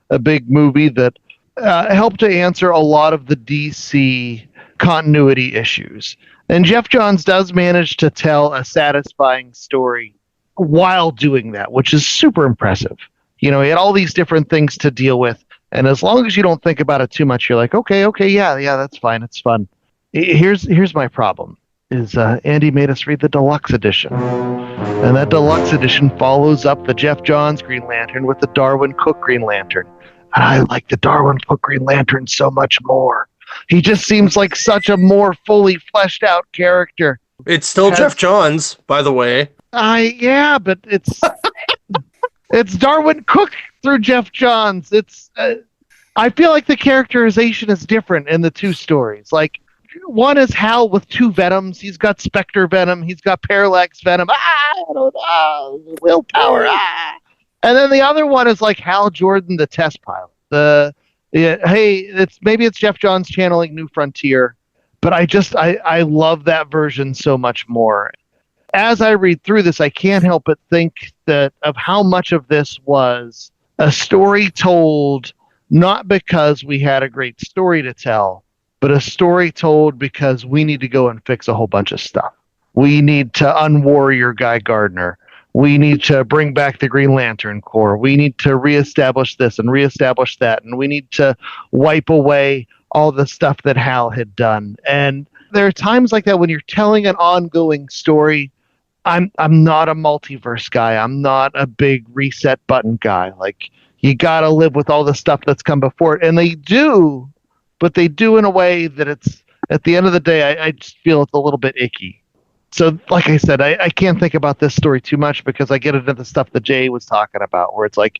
a big movie that helped to answer a lot of the DC continuity issues. And Geoff Johns does manage to tell a satisfying story while doing that, which is super impressive. He had all these different things to deal with. And as long as you don't think about it too much, you're like, okay, yeah, that's fine. It's fun. Here's my problem is Andy made us read the deluxe edition. And that deluxe edition follows up the Geoff Johns Green Lantern with the Darwin Cook Green Lantern. And I like the Darwin Cook Green Lantern so much more. He just seems like such a more fully fleshed out character. It's still Geoff Johns, by the way. Yeah, but it's it's Darwin Cook through Geoff Johns. It's I feel like the characterization is different in the two stories. Like, one is Hal with 2 Venoms. He's got Spectre Venom. He's got Parallax Venom. I don't know. Willpower. And then the other one is like Hal Jordan, the test pilot. Maybe it's Geoff Johns channeling New Frontier, but I love that version so much more. As I read through this, I can't help but think of how much of this was a story told not because we had a great story to tell, but a story told because we need to go and fix a whole bunch of stuff. We need to unwarrior Guy Gardner. We need to bring back the Green Lantern Corps. We need to reestablish this and reestablish that. And we need to wipe away all the stuff that Hal had done. And there are times like that when you're telling an ongoing story. I'm not a multiverse guy. I'm not a big reset button guy. Like, you got to live with all the stuff that's come before it. And they do, but they do in a way that it's, at the end of the day, I just feel it's a little bit icky. So, like I said, I can't think about this story too much because I get into the stuff that Jay was talking about, where it's like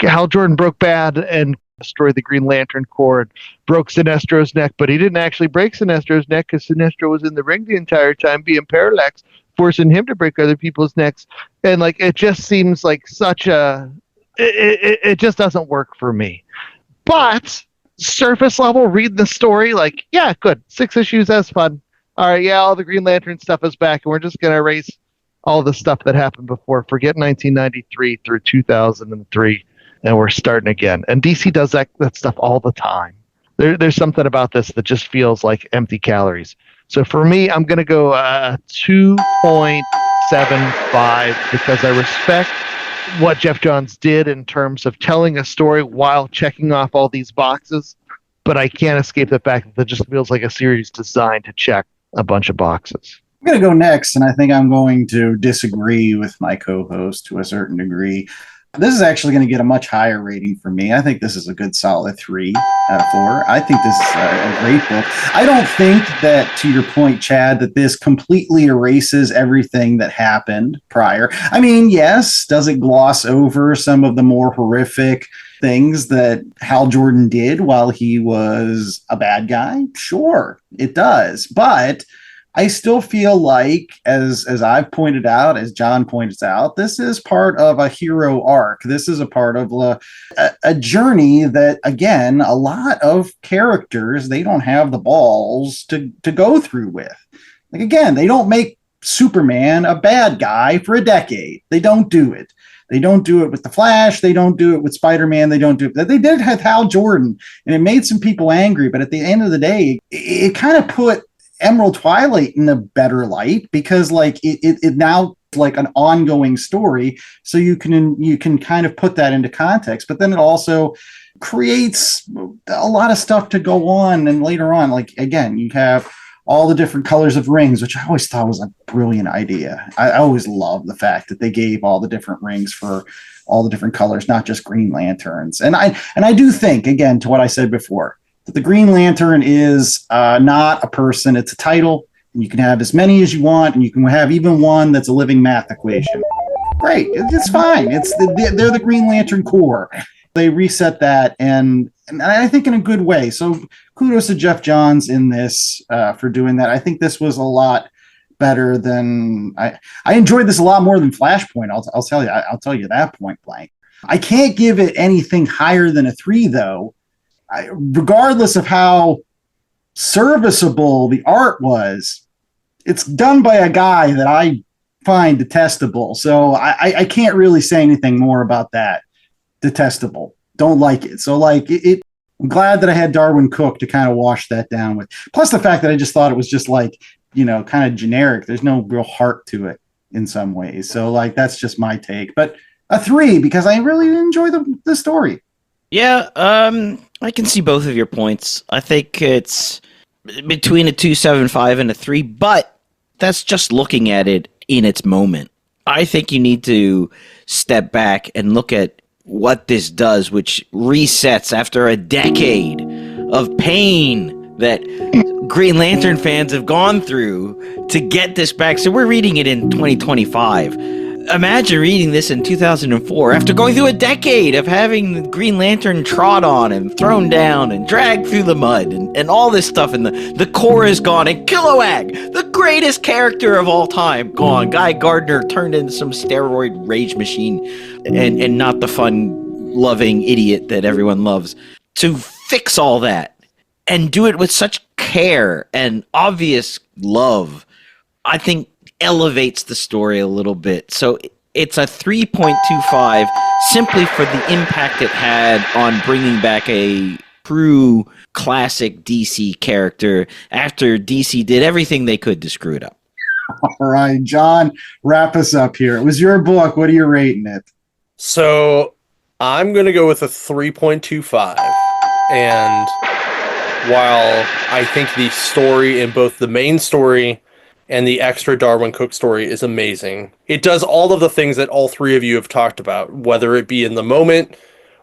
Hal Jordan broke bad and destroyed the Green Lantern Corps and broke Sinestro's neck, but he didn't actually break Sinestro's neck because Sinestro was in the ring the entire time being Parallax, forcing him to break other people's necks. And like, it just seems like such a... It just doesn't work for me. But surface level, reading the story, like, yeah, good. 6 issues, that's fun. All right, yeah, all the Green Lantern stuff is back, and we're just going to erase all the stuff that happened before. Forget 1993 through 2003, and we're starting again. And DC does that stuff all the time. There's something about this that just feels like empty calories. So for me, I'm going to go 2.75 because I respect what Geoff Johns did in terms of telling a story while checking off all these boxes, but I can't escape the fact that it just feels like a series designed to check a bunch of boxes. I'm going to go next, and I think I'm going to disagree with my co-host to a certain degree. This is actually going to get a much higher rating for me. I think this is a good solid 3 out of 4. I think this is a great book. I don't think that, to your point, Chad, that this completely erases everything that happened prior. I mean, yes, does it gloss over some of the more horrific things that Hal Jordan did while he was a bad guy? Sure, it does. But I still feel like, as I've pointed out, as John points out, this is part of a hero arc. This is a part of a journey that, again, a lot of characters, they don't have the balls to go through with. Like, again, they don't make Superman a bad guy for a decade. They don't do it. They don't do it with the Flash. They don't do it with Spider-Man. They don't do it. They did have Hal Jordan, and it made some people angry. But at the end of the day, it kind of put Emerald Twilight in a better light because, like, it now like an ongoing story. So you can kind of put that into context. But then it also creates a lot of stuff to go on, and later on, like, again, you have all the different colors of rings, which I always thought was a brilliant idea. I always love the fact that they gave all the different rings for all the different colors, not just Green Lanterns. And I do think, again, to what I said before, that the Green Lantern is not a person, it's a title, and you can have as many as you want, and you can have even one that's a living math equation. Great, it's fine. They're the Green Lantern Corps. They reset that, and I think in a good way. So kudos to Geoff Johns in this for doing that. I think this was a lot better than I enjoyed this a lot more than Flashpoint. I'll tell you that point blank. I can't give it anything higher than a 3 though. Regardless of how serviceable the art was, it's done by a guy that I find detestable. So I can't really say anything more about that. Detestable. Don't like it. So like it I'm glad that I had Darwin Cook to kind of wash that down with. Plus the fact that I just thought it was just like, kind of generic. There's no real heart to it in some ways. So like that's just my take. But a 3 because I really enjoy the story. Yeah, I can see both of your points. I think it's between a 2.75 and a 3, but that's just looking at it in its moment. I think you need to step back and look at what this does, which resets after a decade of pain that Green Lantern fans have gone through to get this back. So we're reading it in 2025. Imagine reading this in 2004 after going through a decade of having the Green Lantern trod on and thrown down and dragged through the mud and all this stuff, and the core is gone, and Kilowag, the greatest character of all time, gone. Guy Gardner turned into some steroid rage machine and not the fun-loving idiot that everyone loves. To fix all that and do it with such care and obvious love, I think elevates the story a little bit. So it's a 3.25 simply for the impact it had on bringing back a true classic DC character after DC did everything they could to screw it up. All right, John, wrap us up here. It was your book. What are you rating it? So I'm going to go with a 3.25. And while I think the story in both the main story and the extra Darwin Cook story is amazing, it does all of the things that all three of you have talked about, whether it be in the moment,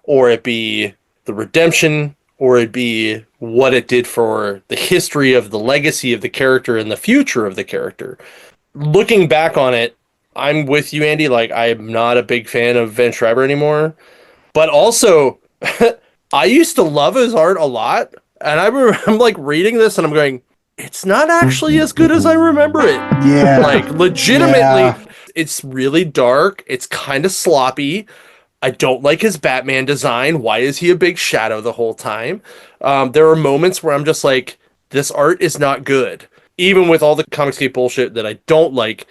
or it be the redemption, or it be what it did for the history of the legacy of the character and the future of the character. Looking back on it, I'm with you, Andy. Like, I'm not a big fan of Van Schreiber anymore, but also I used to love his art a lot. And I'm like reading this and I'm going, it's not actually as good as I remember it. Yeah. Like, legitimately, It's really dark. It's kind of sloppy. I don't like his Batman design. Why is he a big shadow the whole time? There are moments where I'm just like, this art is not good. Even with all the Comicsgate bullshit that I don't like,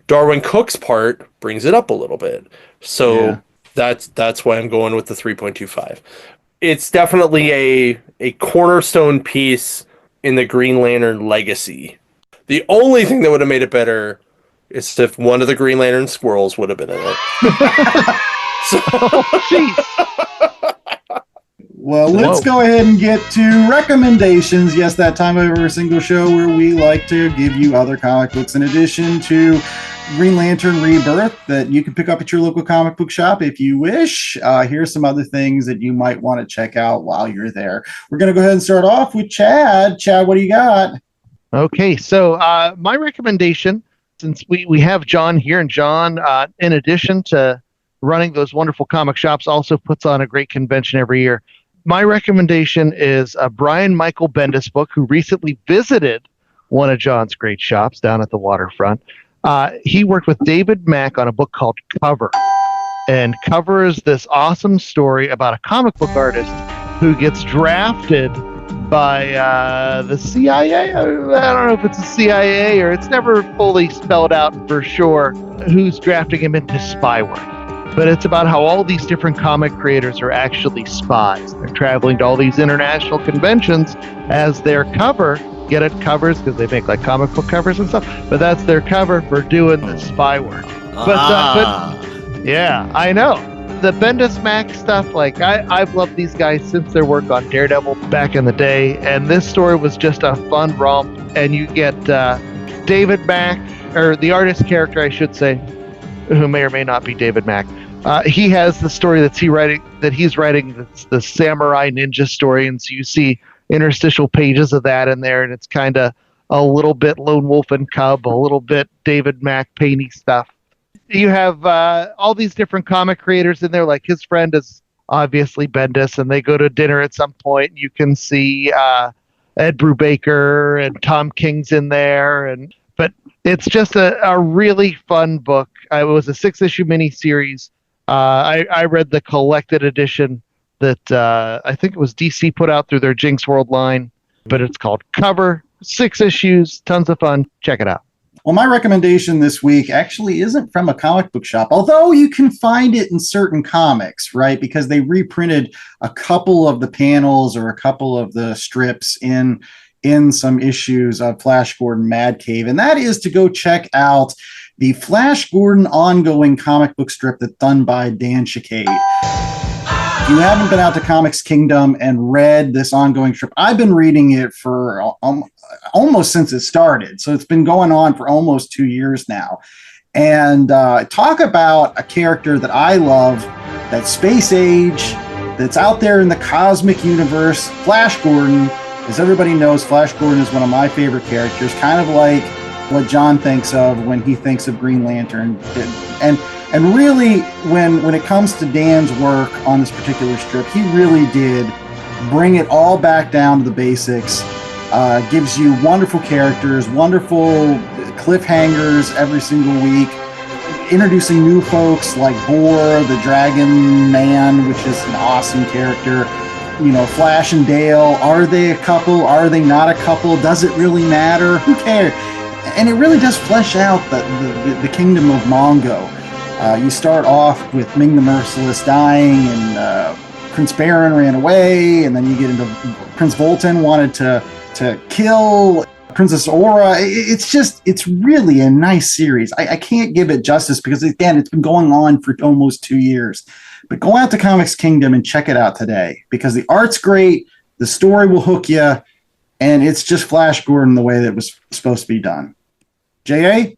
Darwin Cook's part brings it up a little bit. So that's why I'm going with the 3.25. It's definitely a cornerstone piece in the Green Lantern legacy. The only thing that would have made it better is if one of the Green Lantern squirrels would have been in it. Well, let's go ahead and get to recommendations. Yes, that time of every single show where we like to give you other comic books in addition to Green Lantern Rebirth that you can pick up at your local comic book shop if you wish. Here's some other things that you might want to check out while you're there. We're going to go ahead and start off with Chad. Chad, what do you got? Okay, so my recommendation, since we have John here, and John, in addition to running those wonderful comic shops, also puts on a great convention every year. My recommendation is Brian Michael Bendis' book, who recently visited one of John's great shops down at the waterfront. He worked with David Mack on a book called Cover. And Cover is this awesome story about a comic book artist who gets drafted by the CIA. I don't know if it's the CIA or it's never fully spelled out for sure who's drafting him into spy work. But it's about how all these different comic creators are actually spies. They're traveling to all these international conventions as their cover. Get it, covers, because they make like comic book covers and stuff. But that's their cover for doing the spy work. But yeah, I know. the Bendis Mac stuff, like I've loved these guys since their work on Daredevil back in the day, and this story was just a fun romp. And you get David Mack, or the artist character, I should say, who may or may not be David Mack. He has the story he's writing. That's the samurai ninja story, and so you see interstitial pages of that in there, and it's kind of a little bit Lone Wolf and Cub, a little bit David Mack painty stuff. You have all these different comic creators in there, like his friend is obviously Bendis, and they go to dinner at some point. You can see Ed Brubaker and Tom King's in there, but it's just a really fun book. It was a 6-issue miniseries. I read the collected edition that I think it was DC put out through their Jinx World line, but it's called Cover, 6 issues, tons of fun. Check it out. Well, my recommendation this week actually isn't from a comic book shop, although you can find it in certain comics, right? Because they reprinted a couple of the panels or a couple of the strips in some issues of Flash Gordon Mad Cave, and that is to go check out the Flash Gordon ongoing comic book strip that's done by Dan Chicade. If you haven't been out to Comics Kingdom and read this ongoing strip, I've been reading it for almost since it started. So it's been going on for almost 2 years now. And talk about a character that I love, that's space age, that's out there in the cosmic universe. Flash Gordon, as everybody knows, Flash Gordon is one of my favorite characters, kind of like what John thinks of when he thinks of Green Lantern. And really, when it comes to Dan's work on this particular strip, he really did bring it all back down to the basics. Gives you wonderful characters, wonderful cliffhangers every single week, introducing new folks like Boar, the Dragon Man, which is an awesome character. You know, Flash and Dale, are they a couple? Are they not a couple? Does it really matter? Who cares? And it really does flesh out the kingdom of Mongo. You start off with Ming the Merciless dying, and Prince Baron ran away, and then you get into Prince Voltan wanted to kill Princess Aura. It's really a nice series. I can't give it justice because, again, it's been going on for almost 2 years. But go out to Comics Kingdom and check it out today, because the art's great, the story will hook you, and it's just Flash Gordon the way that it was supposed to be done. J.A.?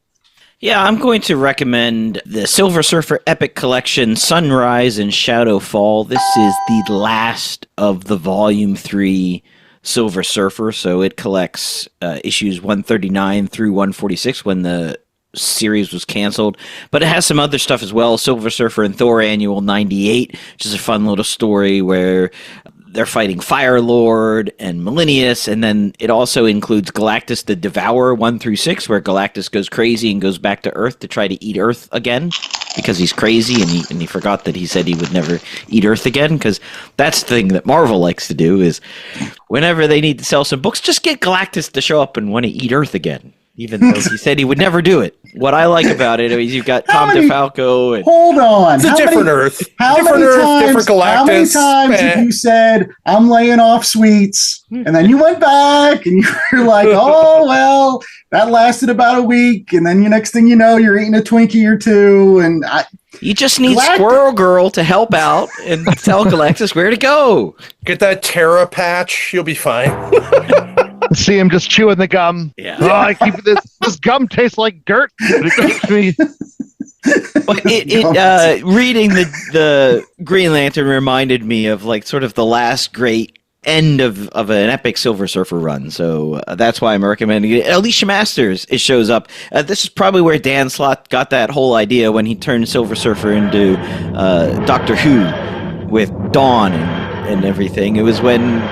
Yeah, I'm going to recommend the Silver Surfer Epic Collection, Sunrise and Shadowfall. This is the last of the Volume 3 Silver Surfer, so it collects issues 139 through 146 when the series was canceled, but it has some other stuff as well. Silver Surfer and Thor Annual 98, which is a fun little story where they're fighting Fire Lord and Millennius, and then it also includes Galactus the Devourer 1 through 6, where Galactus goes crazy and goes back to Earth to try to eat Earth again because he's crazy, and he forgot that he said he would never eat Earth again, because that's the thing that Marvel likes to do, is whenever they need to sell some books, just get Galactus to show up and want to eat Earth again, even though he said he would never do it. What I like about it is you've got Tom DeFalco. And hold on. It's a different Earth. Different Galactus. How many times have you said, I'm laying off sweets, and then you went back and you're like, oh, well, that lasted about a week, and then next thing you know, you're eating a Twinkie or two, and you just need Squirrel Girl to help out and tell Galactus where to go. Get that Terra patch, you'll be fine. See him just chewing the gum. Yeah. Oh, I keep this gum tastes like dirt. But reading the Green Lantern reminded me of like sort of the last great end of an epic Silver Surfer run. So that's why I'm recommending it. Alicia Masters, it shows up. This is probably where Dan Slott got that whole idea when he turned Silver Surfer into Doctor Who with Dawn and everything. It was when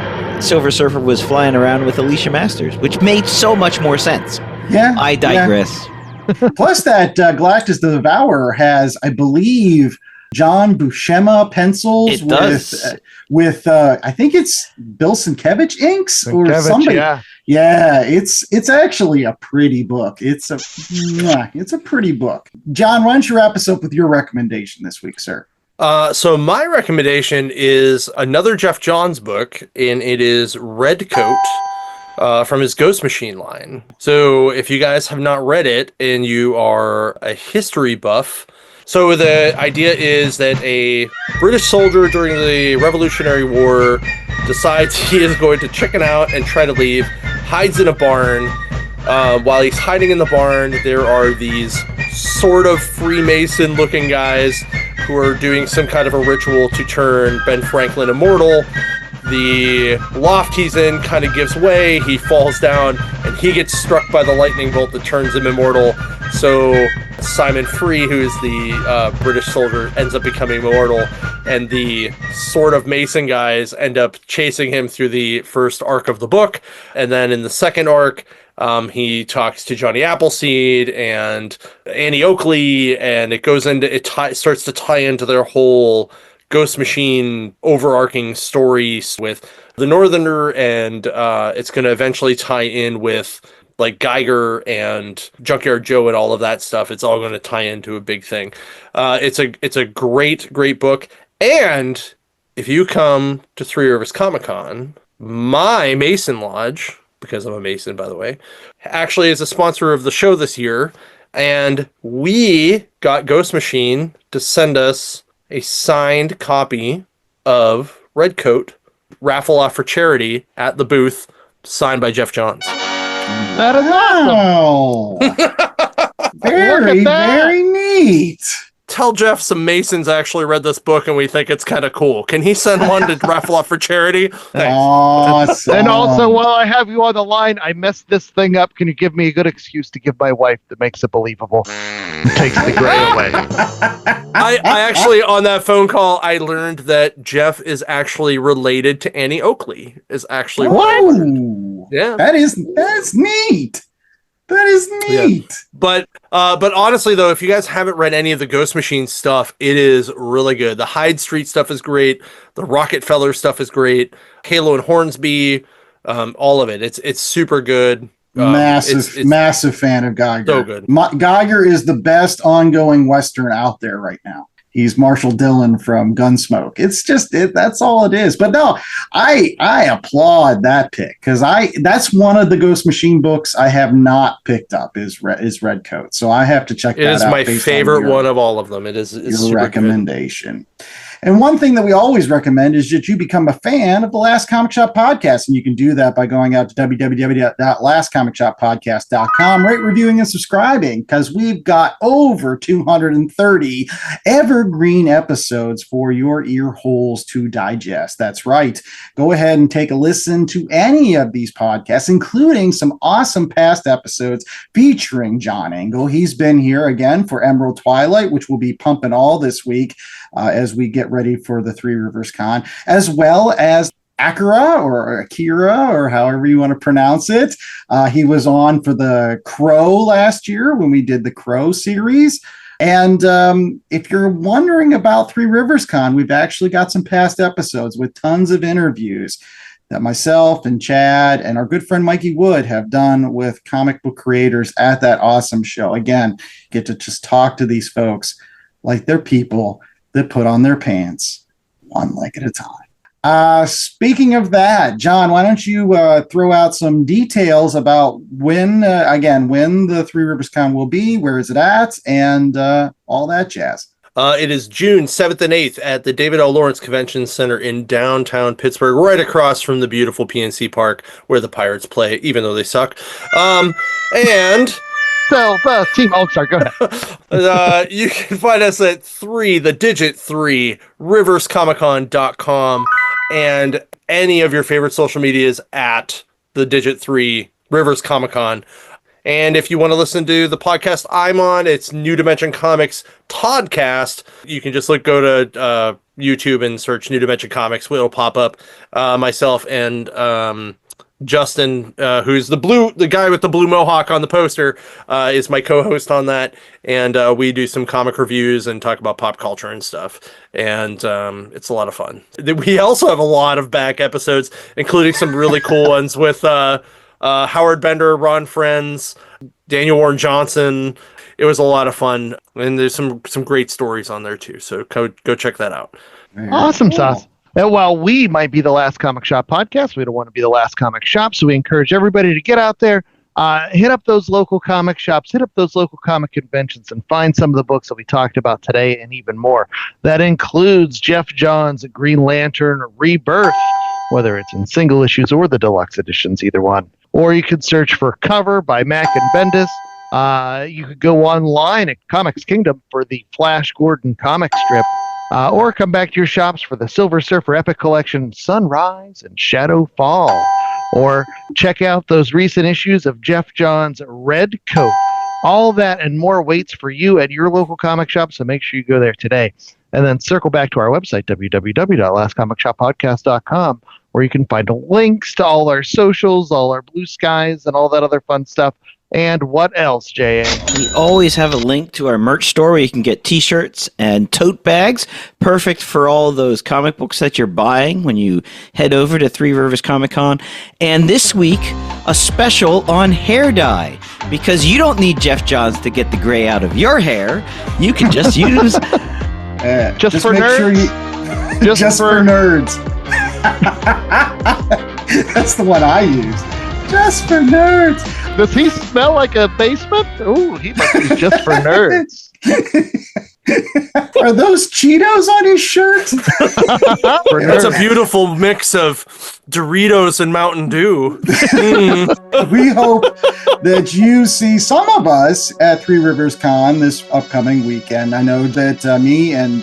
Silver Surfer was flying around with Alicia Masters, which made so much more sense. Yeah. I digress. Yeah. Plus that Galactus the Devourer has, I believe, John Buscema pencils with I think it's Bill Sienkiewicz inks or somebody. Yeah, it's actually a pretty book. It's a pretty book. John, why don't you wrap us up with your recommendation this week, sir? So my recommendation is another Geoff Johns book, and it is Red Coat from his Ghost Machine line. So if you guys have not read it and you are a history buff, So the idea is that a British soldier during the Revolutionary War decides he is going to chicken out and try to leave, hides in a barn. While he's hiding in the barn, there are these sort of Freemason-looking guys who are doing some kind of a ritual to turn Ben Franklin immortal. The loft he's in kind of gives way, he falls down, and he gets struck by the lightning bolt that turns him immortal. So Simon Free, who is the British soldier, ends up becoming immortal, and the sort of Mason guys end up chasing him through the first arc of the book. And then in the second arc, he talks to Johnny Appleseed and Annie Oakley, and it goes into starts to tie into their whole Ghost Machine overarching story with the Northerner, and it's going to eventually tie in with like Geiger and Junkyard Joe and all of that stuff. It's all going to tie into a big thing. It's a great book. And if you come to Three Rivers Comic Con, my Mason Lodge, because I'm a Mason, by the way, actually is a sponsor of the show this year. And we got Ghost Machine to send us a signed copy of Redcoat, raffle off for charity at the booth, signed by Geoff Johns. That is awesome. Very neat. Tell Jeff some Masons actually read this book and we think it's kind of cool. Can he send one to raffle off for charity? Thanks. Awesome. And also, while I have you on the line, I messed this thing up. Can you give me a good excuse to give my wife that makes it believable? Takes the gray away. I actually, on that phone call, I learned that Jeff is actually related to Annie Oakley. Is actually Whoa. Yeah. That's neat. That is neat. Yeah. But honestly, though, if you guys haven't read any of the Ghost Machine stuff, it is really good. The Hyde Street stuff is great. The Rockefeller stuff is great. Halo and Hornsby, all of it. It's super good. Massive fan of Geiger. So good. Geiger is the best ongoing Western out there right now. He's Marshall Dillon from Gunsmoke. It's just that's all it is. But no, I applaud that pick because that's one of the Ghost Machine books I have not picked up is Redcoat. So I have to check that out. It is my favorite one of all of them. It's your recommendation. Good. And one thing that we always recommend is that you become a fan of the Last Comic Shop podcast. And you can do that by going out to www.lastcomicshoppodcast.com, rate, reviewing, and subscribing, because we've got over 230 evergreen episodes for your ear holes to digest. That's right. Go ahead and take a listen to any of these podcasts, including some awesome past episodes featuring Jon Engel. He's been here again for Emerald Twilight, which will be pumping all this week. As we get ready for the Three Rivers Con, as well as Akira or however you want to pronounce it. He was on for the Crow last year when we did the Crow series. And if you're wondering about Three Rivers Con, we've actually got some past episodes with tons of interviews that myself and Chad and our good friend Mikey Wood have done with comic book creators at that awesome show. Again, get to just talk to these folks like they're people that put on their pants one leg at a time. Speaking of that, John, why don't you throw out some details about when the Three Rivers Con will be, where is it at, and all that jazz. It is June 7th and 8th at the David L. Lawrence Convention Center in downtown Pittsburgh, right across from the beautiful PNC Park where the Pirates play, even though they suck. And... So, Team All-Star, go ahead. You can find us at 3 riverscomiccon.com and any of your favorite social medias at the digit 3 Rivers Comic Con. And if you want to listen to the podcast I'm on, it's New Dimension Comics Toddcast. You can just go to YouTube and search New Dimension Comics. It'll pop up. Myself and Justin, who's the guy with the blue mohawk on the poster, is my co-host on that, and we do some comic reviews and talk about pop culture and stuff, and it's a lot of fun. We also have a lot of back episodes, including some really cool ones with Howard Bender, Ron Friends, Daniel Warren Johnson. It was a lot of fun, and there's some great stories on there too, so go check that out. Awesome sauce. And while we might be the Last Comic Shop podcast, we don't want to be the last comic shop, so we encourage everybody to get out there, hit up those local comic shops, hit up those local comic conventions, and find some of the books that we talked about today and even more. That includes Geoff Johns' Green Lantern Rebirth, whether it's in single issues or the deluxe editions, either one. Or you could search for Cover by Mac and Bendis. You could go online at Comics Kingdom for the Flash Gordon comic strip, or come back to your shops for the Silver Surfer Epic Collection Sunrise and Shadow Fall. Or check out those recent issues of Geoff Johns' Red Coat. All that and more waits for you at your local comic shop, so make sure you go there today. And then circle back to our website, www.lastcomicshoppodcast.com, where you can find links to all our socials, all our Blue Skies, and all that other fun stuff. And what else, J.A.? We always have a link to our merch store where you can get t-shirts and tote bags, perfect for all those comic books that you're buying when you head over to Three Rivers Comic Con. And this week, a special on hair dye, because you don't need Geoff Johns to get the gray out of your hair. You can just use... just for nerds? Sure just for nerds. That's the one I use. Just for nerds. Does he smell like a basement? Ooh, he must be just for nerds. Are those Cheetos on his shirt? It's a beautiful mix of Doritos and Mountain Dew. We hope that you see some of us at Three Rivers Con this upcoming weekend. I know that me and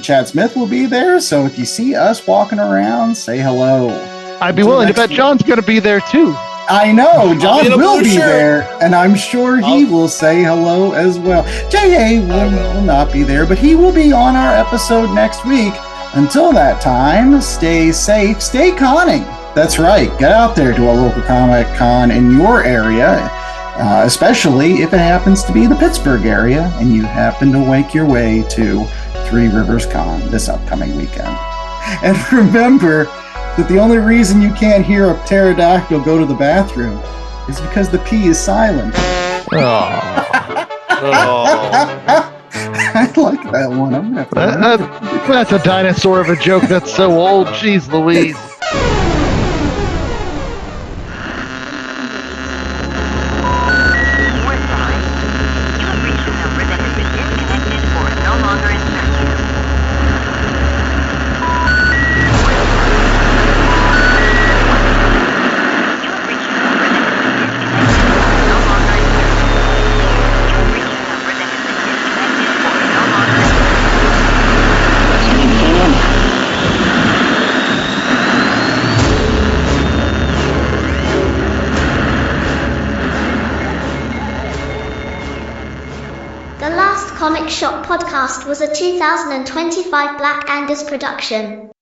Chad Smith will be there, so if you see us walking around, say hello. I'd be willing to bet John's going to be there too. I know, John will be shirt. there, and I'm sure he will say hello as well. J.A. will not be there, but he will be on our episode next week. Until that time, stay safe, stay conning. That's right, get out there to a local Comic Con in your area, especially if it happens to be the Pittsburgh area, and you happen to make your way to Three Rivers Con this upcoming weekend. And remember that the only reason you can't hear a pterodactyl go to the bathroom is because the P is silent. I like that one. I'm gonna have to that's a dinosaur of a joke that's so old. Jeez Louise. The Last Comic Shop podcast was a 2025 Black Angus production.